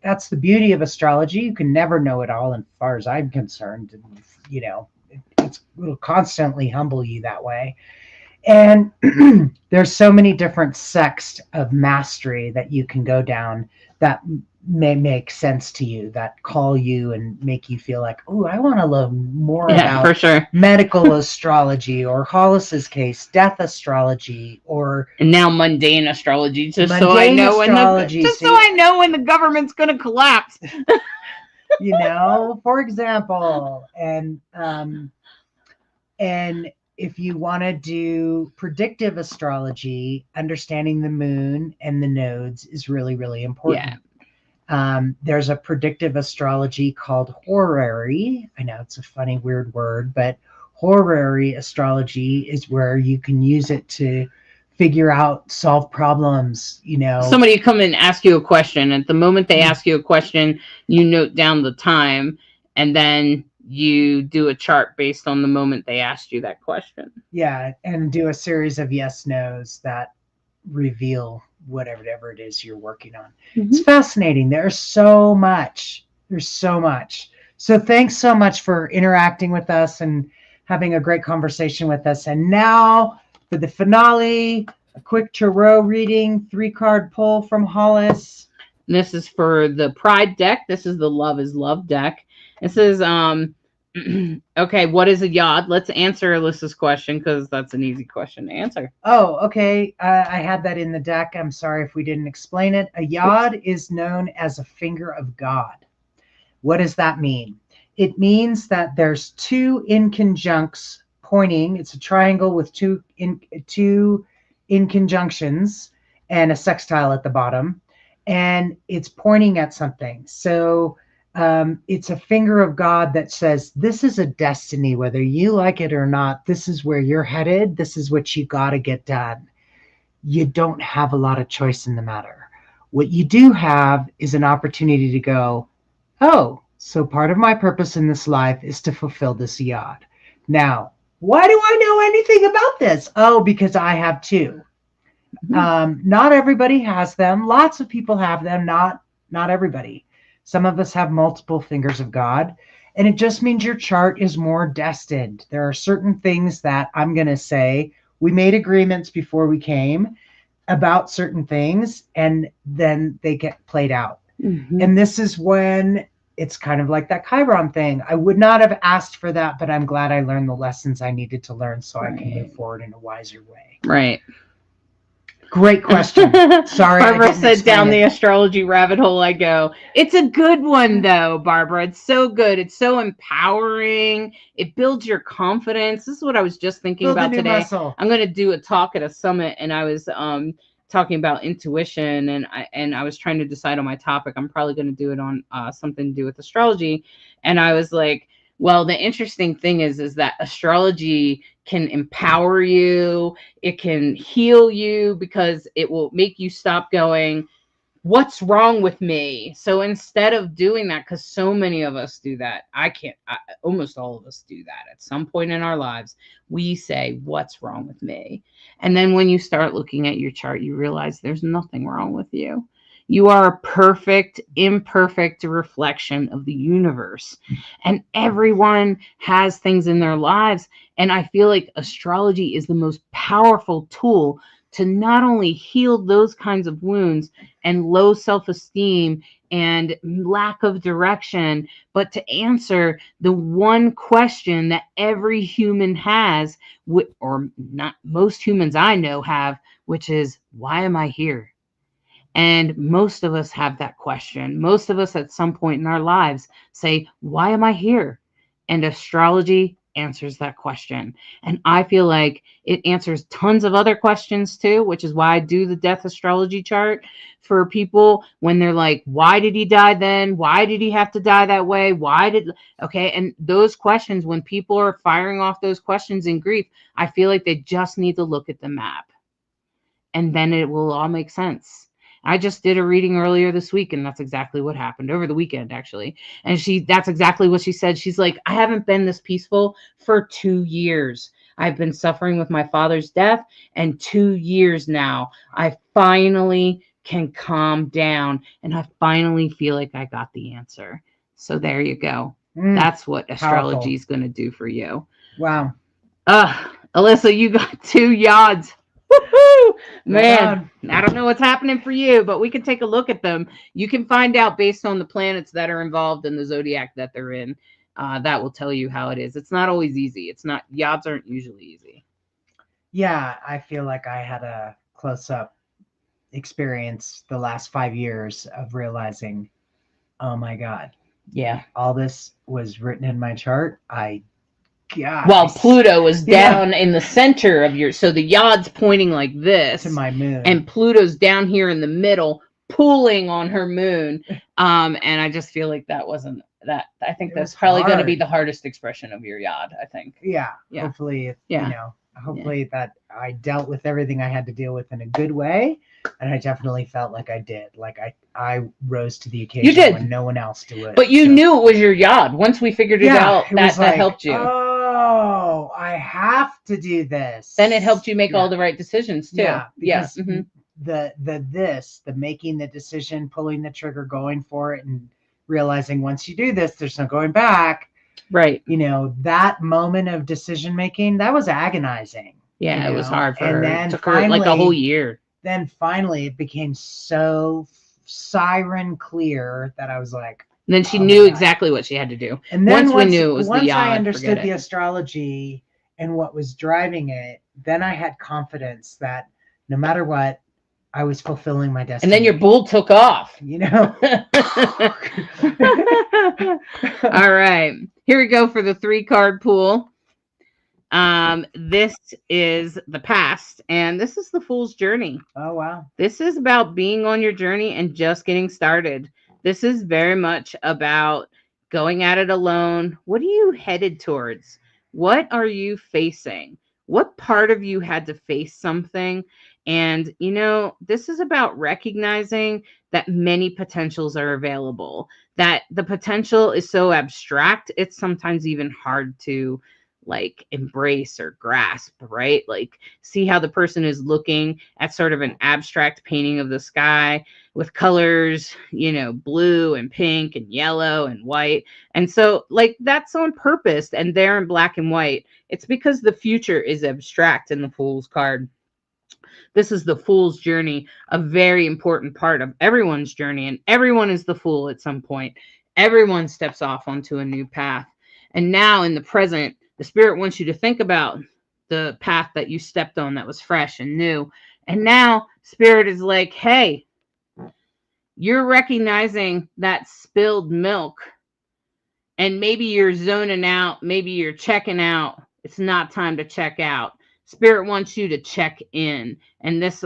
that's the beauty of astrology. You can never know it all, as far as I'm concerned. You know, it'll constantly humble you that way. And there's so many different sects of mastery that you can go down that may make sense to you, that call you and make you feel like, oh, I want to learn more about for sure. medical astrology, or Hollis's case, death astrology, or and now mundane astrology, so I know when the government's going to collapse. You know, for example, and if you want to do predictive astrology, understanding the moon and the nodes is really, really important. Yeah. There's a predictive astrology called horary. I know it's a funny, weird word, but horary astrology is where you can use it to figure out, solve problems, you know. Somebody come and ask you a question. At the moment they ask you a question, you note down the time, and then you do a chart based on the moment they asked you that question. Yeah, and do a series of yes nos that reveal whatever it is you're working on. It's fascinating. There's so much. So thanks so much for interacting with us and having a great conversation with us. And now for the finale, a quick tarot reading, 3-card pull from Hollis. This is for the Pride deck. This is the Love is Love deck. It says, okay, what is a yod? Let's answer Alyssa's question because that's an easy question to answer. Oh, okay. I had that in the deck. I'm sorry if we didn't explain it. A yod is known as a finger of God. What does that mean? It means that there's 2 inconjuncts pointing. It's a triangle with 2 inconjunctions and a sextile at the bottom, and it's pointing at something. So it's a finger of God that says, this is a destiny, whether you like it or not. This is where you're headed. This is what you got to get done. You don't have a lot of choice in the matter. What you do have is an opportunity to go, oh, so part of my purpose in this life is to fulfill this yod. Now, why do I know anything about this? Oh, because I have 2. Not everybody has them. Lots of people have them. Not everybody. Some of us have multiple fingers of God, and it just means your chart is more destined. There are certain things that I'm going to say. We made agreements before we came about certain things, and then they get played out. And this is when it's kind of like that Chiron thing. I would not have asked for that, but I'm glad I learned the lessons I needed to learn so I can move forward in a wiser way. Right. Great question. Sorry. Barbara said down the astrology rabbit hole I go. It's a good one though, Barbara. It's so good. It's so empowering. It builds your confidence. This is what I was just thinking about today. Muscle. I'm going to do a talk at a summit, and I was talking about intuition, and I was trying to decide on my topic. I'm probably going to do it on something to do with astrology. And I was like, well, the interesting thing is that astrology can empower you. It can heal you because it will make you stop going, what's wrong with me? So instead of doing that, because so many of us do that, almost all of us do that at some point in our lives, we say, what's wrong with me? And then when you start looking at your chart, you realize there's nothing wrong with you. You are a perfect, imperfect reflection of the universe. And everyone has things in their lives. And I feel like astrology is the most powerful tool to not only heal those kinds of wounds and low self-esteem and lack of direction, but to answer the one question that every human has, or not most humans I know have, which is, why am I here? And most of us have that question. Most of us at some point in our lives say, why am I here? And astrology answers that question. And I feel like it answers tons of other questions too, which is why I do the death astrology chart for people when they're like, why did he die then? Why did he have to die that way? Okay. And those questions, when people are firing off those questions in grief, I feel like they just need to look at the map, and then it will all make sense. I just did a reading earlier this week, and that's exactly what happened over the weekend, actually. And that's exactly what she said. She's like, I haven't been this peaceful for 2 years. I've been suffering with my father's death, and 2 years now, I finally can calm down, and I finally feel like I got the answer. So there you go. That's what astrology is going to do for you. Wow. Alyssa, you got 2 yods. Woohoo! Man, I don't know what's happening for you, but we can take a look at them. You can find out based on the planets that are involved in the zodiac that they're in. That will tell you how it is. It's not always easy. Yods aren't usually easy. Yeah, I feel like I had a close-up experience the last 5 years of realizing, oh my God. Yeah. All this was written in my chart. While Pluto was down in the center of so the yod's pointing like this to my moon, and Pluto's down here in the middle, pulling on her moon. And I just feel like that wasn't that. I think that's probably going to be the hardest expression of your yod. I think. Yeah. Hopefully, hopefully that I dealt with everything I had to deal with in a good way. And I definitely felt like I did. Like I rose to the occasion did. when no one else would. But you knew it was your yod. Once we figured it out, it was that helped you. Oh, I have to do this. Then it helped you make all the right decisions too. Yeah, because Mm-hmm. the making the decision, pulling the trigger, going for it, and realizing once you do this, there's no going back. Right. You know, that moment of decision making, that was agonizing. Yeah, you know? It was hard for and her. Then it took her like a whole year. Then finally it became so siren clear that I was like, and then she knew exactly what she had to do. And then once we knew it was the yod, I understood the astrology and what was driving it, then I had confidence that no matter what, I was fulfilling my destiny. And then your bull took off. You know? All right. Here we go for the 3-card pool. This is the past, and this is the Fool's Journey. Oh, wow. This is about being on your journey and just getting started. This is very much about going at it alone. What are you headed towards? What are you facing? What part of you had to face something? And, you know, this is about recognizing that many potentials are available, that the potential is so abstract, it's sometimes even hard to like embrace or grasp, right? Like see how the person is looking at sort of an abstract painting of the sky with colors, you know, blue and pink and yellow and white. And so like that's on purpose and they're in black and white. It's because the future is abstract in the Fool's card. This is the Fool's journey, a very important part of everyone's journey, and everyone is the fool at some point. Everyone steps off onto a new path. And now in the present, the Spirit wants you to think about the path that you stepped on that was fresh and new. And now Spirit is like, hey, you're recognizing that spilled milk. And maybe you're zoning out. Maybe you're checking out. It's not time to check out. Spirit wants you to check in. And this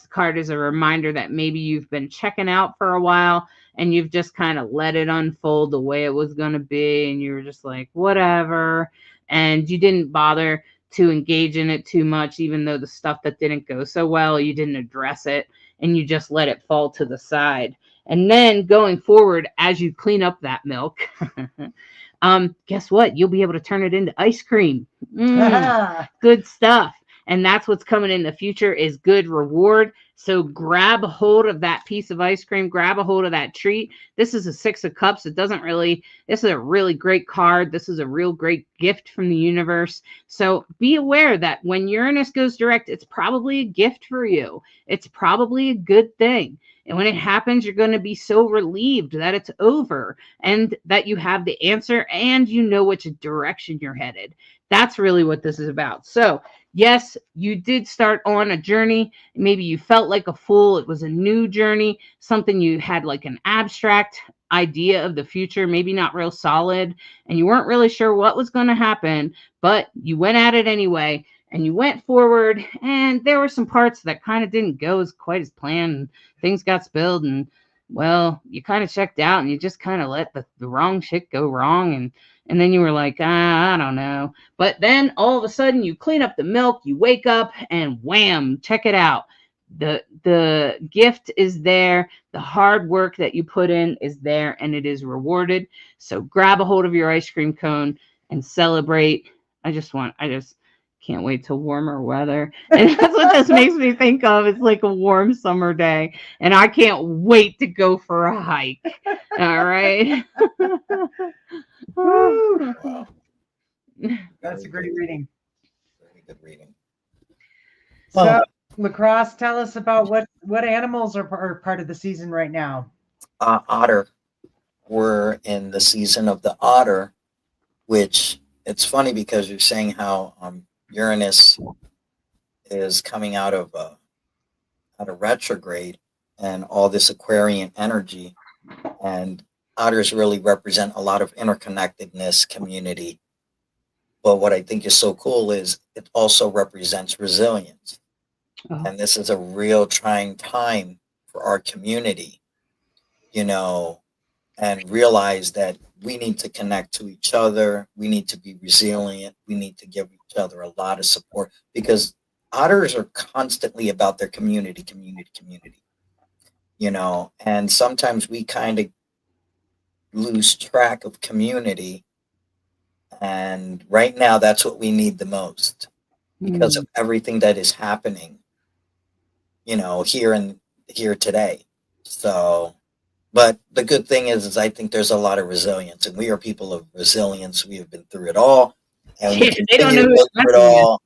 card is a reminder that maybe you've been checking out for a while and you've just kind of let it unfold the way it was going to be. And you were just like, whatever. And you didn't bother to engage in it too much, even though the stuff that didn't go so well, you didn't address it and you just let it fall to the side. And then going forward, as you clean up that milk, guess what? You'll be able to turn it into ice cream. Good stuff. And that's what's coming in the future is good reward. So grab a hold of that piece of ice cream, grab a hold of that treat. This is a 6 of Cups. This is a really great card. This is a real great gift from the universe. So be aware that when Uranus goes direct, it's probably a gift for you. It's probably a good thing. And when it happens, you're going to be so relieved that it's over and that you have the answer and you know which direction you're headed. That's really what this is about. So, yes, you did start on a journey. Maybe you felt like a fool. It was a new journey, something you had like an abstract idea of the future, maybe not real solid, and you weren't really sure what was going to happen, but you went at it anyway. And you went forward, and there were some parts that kind of didn't go as quite as planned. And things got spilled, and well, you kind of checked out, and you just kind of let the wrong shit go wrong, and then you were like, I don't know. But then all of a sudden, you clean up the milk, you wake up, and wham, check it out. The gift is there. The hard work that you put in is there, and it is rewarded. So grab a hold of your ice cream cone and celebrate. I just can't wait till warmer weather. And that's what this makes me think of. It's like a warm summer day. And I can't wait to go for a hike. All right. Wow. That's a great reading. Very good reading. So, Lacrosse, tell us about what animals are part of the season right now. Otter. We're in the season of the otter, which it's funny because you're saying how Uranus is coming out of retrograde and all this Aquarian energy, and otters really represent a lot of interconnectedness, community. But what I think is so cool is it also represents resilience. Oh. And this is a real trying time for our community, you know, and realize that we need to connect to each other. We need to be resilient. We need to give each other a lot of support, because otters are constantly about their community, and sometimes we kind of lose track of community. And right now, that's what we need the most, because of everything that is happening, here today. So, but the good thing is I think there's a lot of resilience, and we are people of resilience. We have been through it all, and we They don't continue know to who's go through it messing with. all,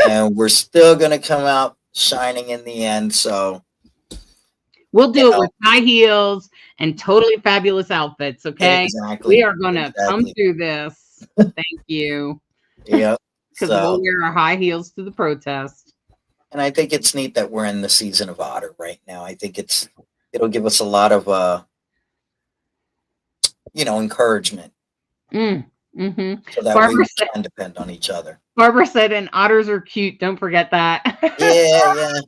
and we're still going to come out shining in the end. So We'll do it with high heels and totally fabulous outfits. Okay. exactly. We are going to come through this. Thank you. Yeah. Because we'll wear our high heels to the protest. And I think it's neat that we're in the season of otter right now. I think it'll give us a lot of, encouragement. Mm-hmm. So that we can depend on each other. Barbara said, and otters are cute. Don't forget that. Yeah.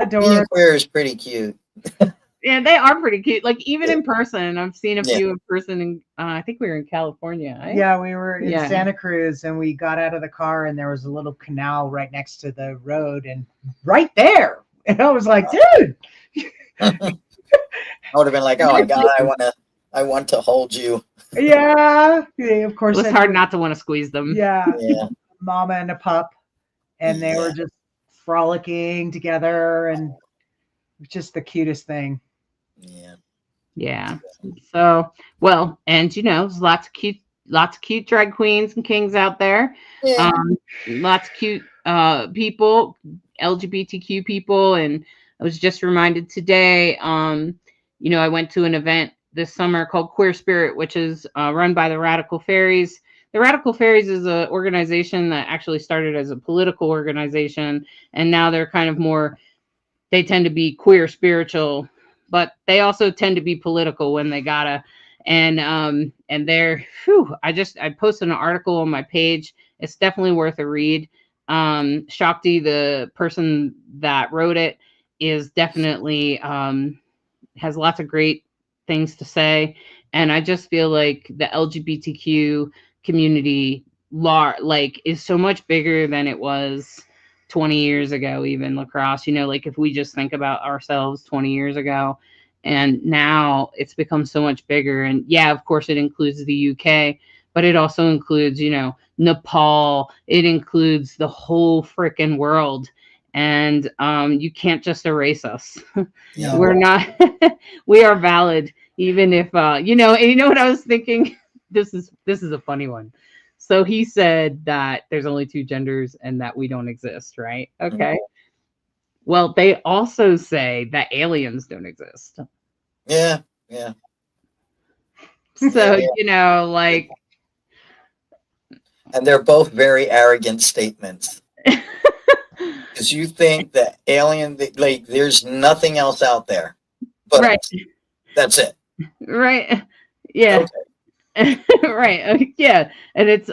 Being queer is pretty cute. Yeah, they are pretty cute. Like, even in person, I've seen a few in person. And I think we were in California. Right? Yeah, we were in Santa Cruz, and we got out of the car, and there was a little canal right next to the road, and right there. And I was like, dude. I would have been like, oh my God, I want to hold you. Yeah, of course. It was hard not to want to squeeze them. Yeah. Mama and a pup, and they were just frolicking together, and just the cutest thing. Yeah. So, well, and there's lots of cute drag queens and kings out there. Yeah. Lots of cute people, LGBTQ people, and I was just reminded today. I went to an event this summer called Queer Spirit, which is run by the Radical Fairies. The Radical Fairies is an organization that actually started as a political organization, and now they're kind of more. They tend to be queer spiritual, but they also tend to be political when they gotta. And they're, I posted an article on my page. It's definitely worth a read. Shakti, the person that wrote it, is definitely has lots of great things to say. And I just feel like the LGBTQ community is so much bigger than it was 20 years ago, even lacrosse, like if we just think about ourselves 20 years ago, and now it's become so much bigger. And yeah, of course it includes the UK, but it also includes, Nepal. It includes the whole freaking world. And you can't just erase us. Yeah. We're not, we are valid, even if, and you know what I was thinking? This is a funny one. So he said that there's only two genders and that we don't exist, right? Okay. Mm-hmm. Well, they also say that aliens don't exist. Yeah. So, And they're both very arrogant statements. Because you think that there's nothing else out there. But right. That's it. Right. Yeah. Okay. Right. Yeah. And it's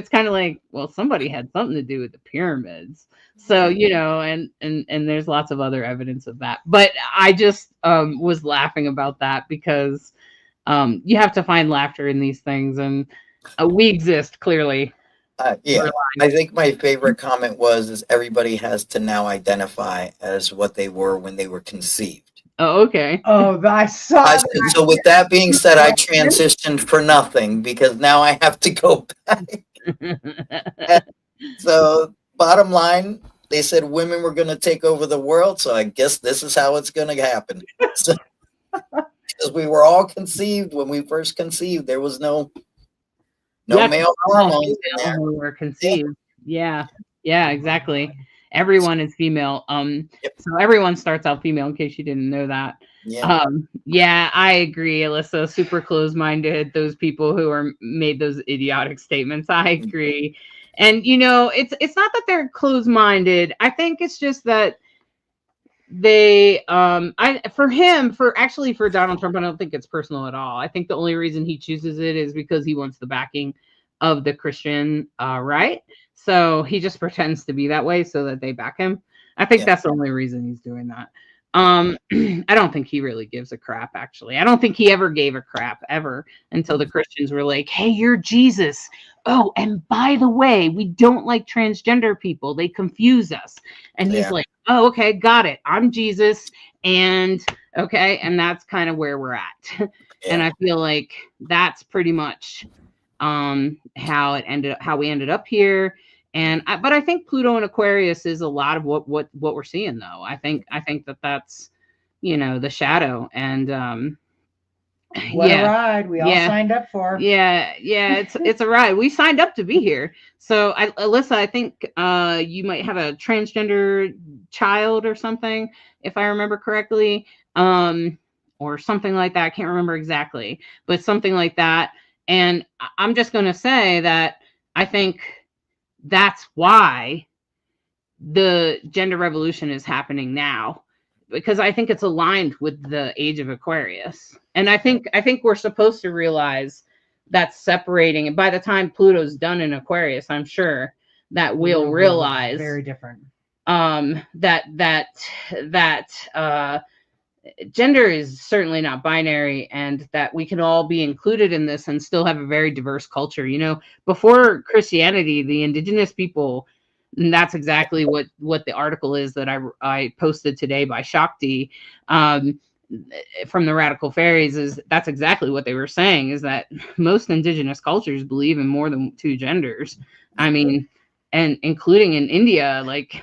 kind of like, well, somebody had something to do with the pyramids. So, and there's lots of other evidence of that. But I just was laughing about that because you have to find laughter in these things, and we exist clearly. Yeah. I think my favorite comment is everybody has to now identify as what they were when they were conceived. Oh, okay. Oh, I saw that. So with that being said, I transitioned for nothing because now I have to go back. So bottom line, they said women were going to take over the world. So I guess this is how it's going to happen. So, because we were all conceived when we first conceived, there was no male hormones when we were conceived. Yeah, exactly. Everyone is female. So everyone starts out female, in case you didn't know that. Yeah. I agree, Alyssa. Super close-minded. Those people who made those idiotic statements. I agree. And it's not that they're close-minded. I think it's just that they for Donald Trump, I don't think it's personal at all. I think the only reason he chooses it is because he wants the backing of the Christian right. So he just pretends to be that way so that they back him. I think that's the only reason he's doing that. I don't think he really gives a crap, actually. I don't think he ever gave a crap ever until the Christians were like, hey, you're Jesus. Oh, and by the way, we don't like transgender people. They confuse us. And he's like, oh, okay, got it. I'm Jesus. And okay. And that's kind of where we're at. And I feel like that's pretty much how we ended up here. And but I think Pluto and Aquarius is a lot of what we're seeing, though. I think that's, you know, the shadow. And what a ride we all signed up for. Yeah, it's a ride. We signed up to be here. So Alyssa, I think you might have a transgender child or something, if I remember correctly, or something like that. I can't remember exactly, but something like that. And I'm just going to say that I think that's why the gender revolution is happening now, because I think it's aligned with the age of Aquarius. And I think we're supposed to realize that separating, and by the time Pluto's done in Aquarius, I'm sure that we'll realize very different. That gender is certainly not binary, and that we can all be included in this and still have a very diverse culture. You know, before Christianity, the indigenous people, and that's exactly what the article is that I posted today by Shakti from the Radical Fairies, is that's exactly what they were saying, is that most indigenous cultures believe in more than 2 genders. I mean, and including in India, like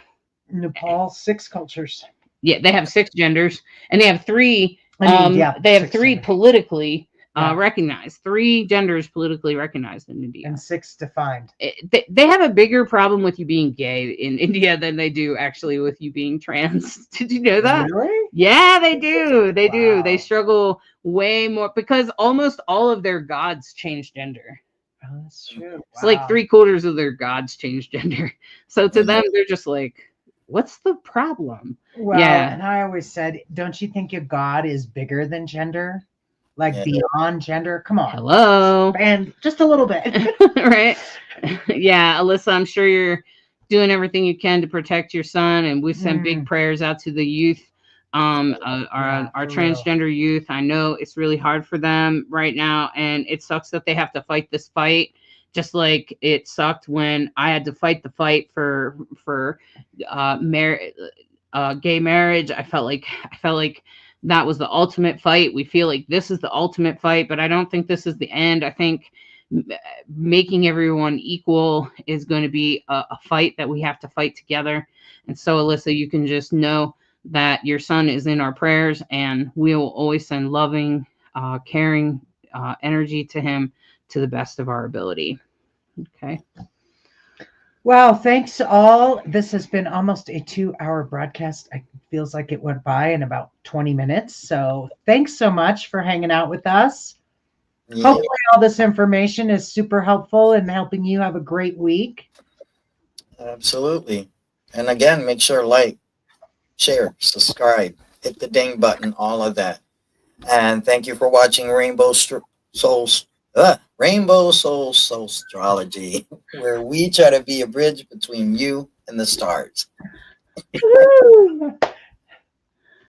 Nepal, 6 cultures. Yeah, they have 6 genders, and they have 3. They have 3 genders. Politically recognized. 3 genders politically recognized in India, and 6 defined. They have a bigger problem with you being gay in India than they do actually with you being trans. Did you know that? Really? Yeah, they do. They do. They struggle way more because almost all of their gods change gender. Oh, that's true. It's like 3/4 of their gods change gender. So to them, they're just like, what's the problem? Well, and I always said, don't you think your God is bigger than gender? Like beyond gender? Come on. Hello. And just a little bit. Right? Yeah, Alyssa, I'm sure you're doing everything you can to protect your son. And we send big prayers out to the youth, our transgender youth. I know it's really hard for them right now. And it sucks that they have to fight this fight. Just like it sucked when I had to fight the fight for gay marriage. I felt like that was the ultimate fight. We feel like this is the ultimate fight, but I don't think this is the end. I think making everyone equal is going to be a fight that we have to fight together. And so, Alyssa, you can just know that your son is in our prayers, and we will always send loving, caring energy to him to the best of our ability. Okay. Well, thanks to all. This has been almost a 2-hour broadcast. It feels like it went by in about 20 minutes. So thanks so much for hanging out with us. Yeah. Hopefully all this information is super helpful in helping you have a great week. Absolutely. And again, make sure like, share, subscribe, hit the ding button, all of that. And thank you for watching Rainbow Soultrology, where we try to be a bridge between you and the stars.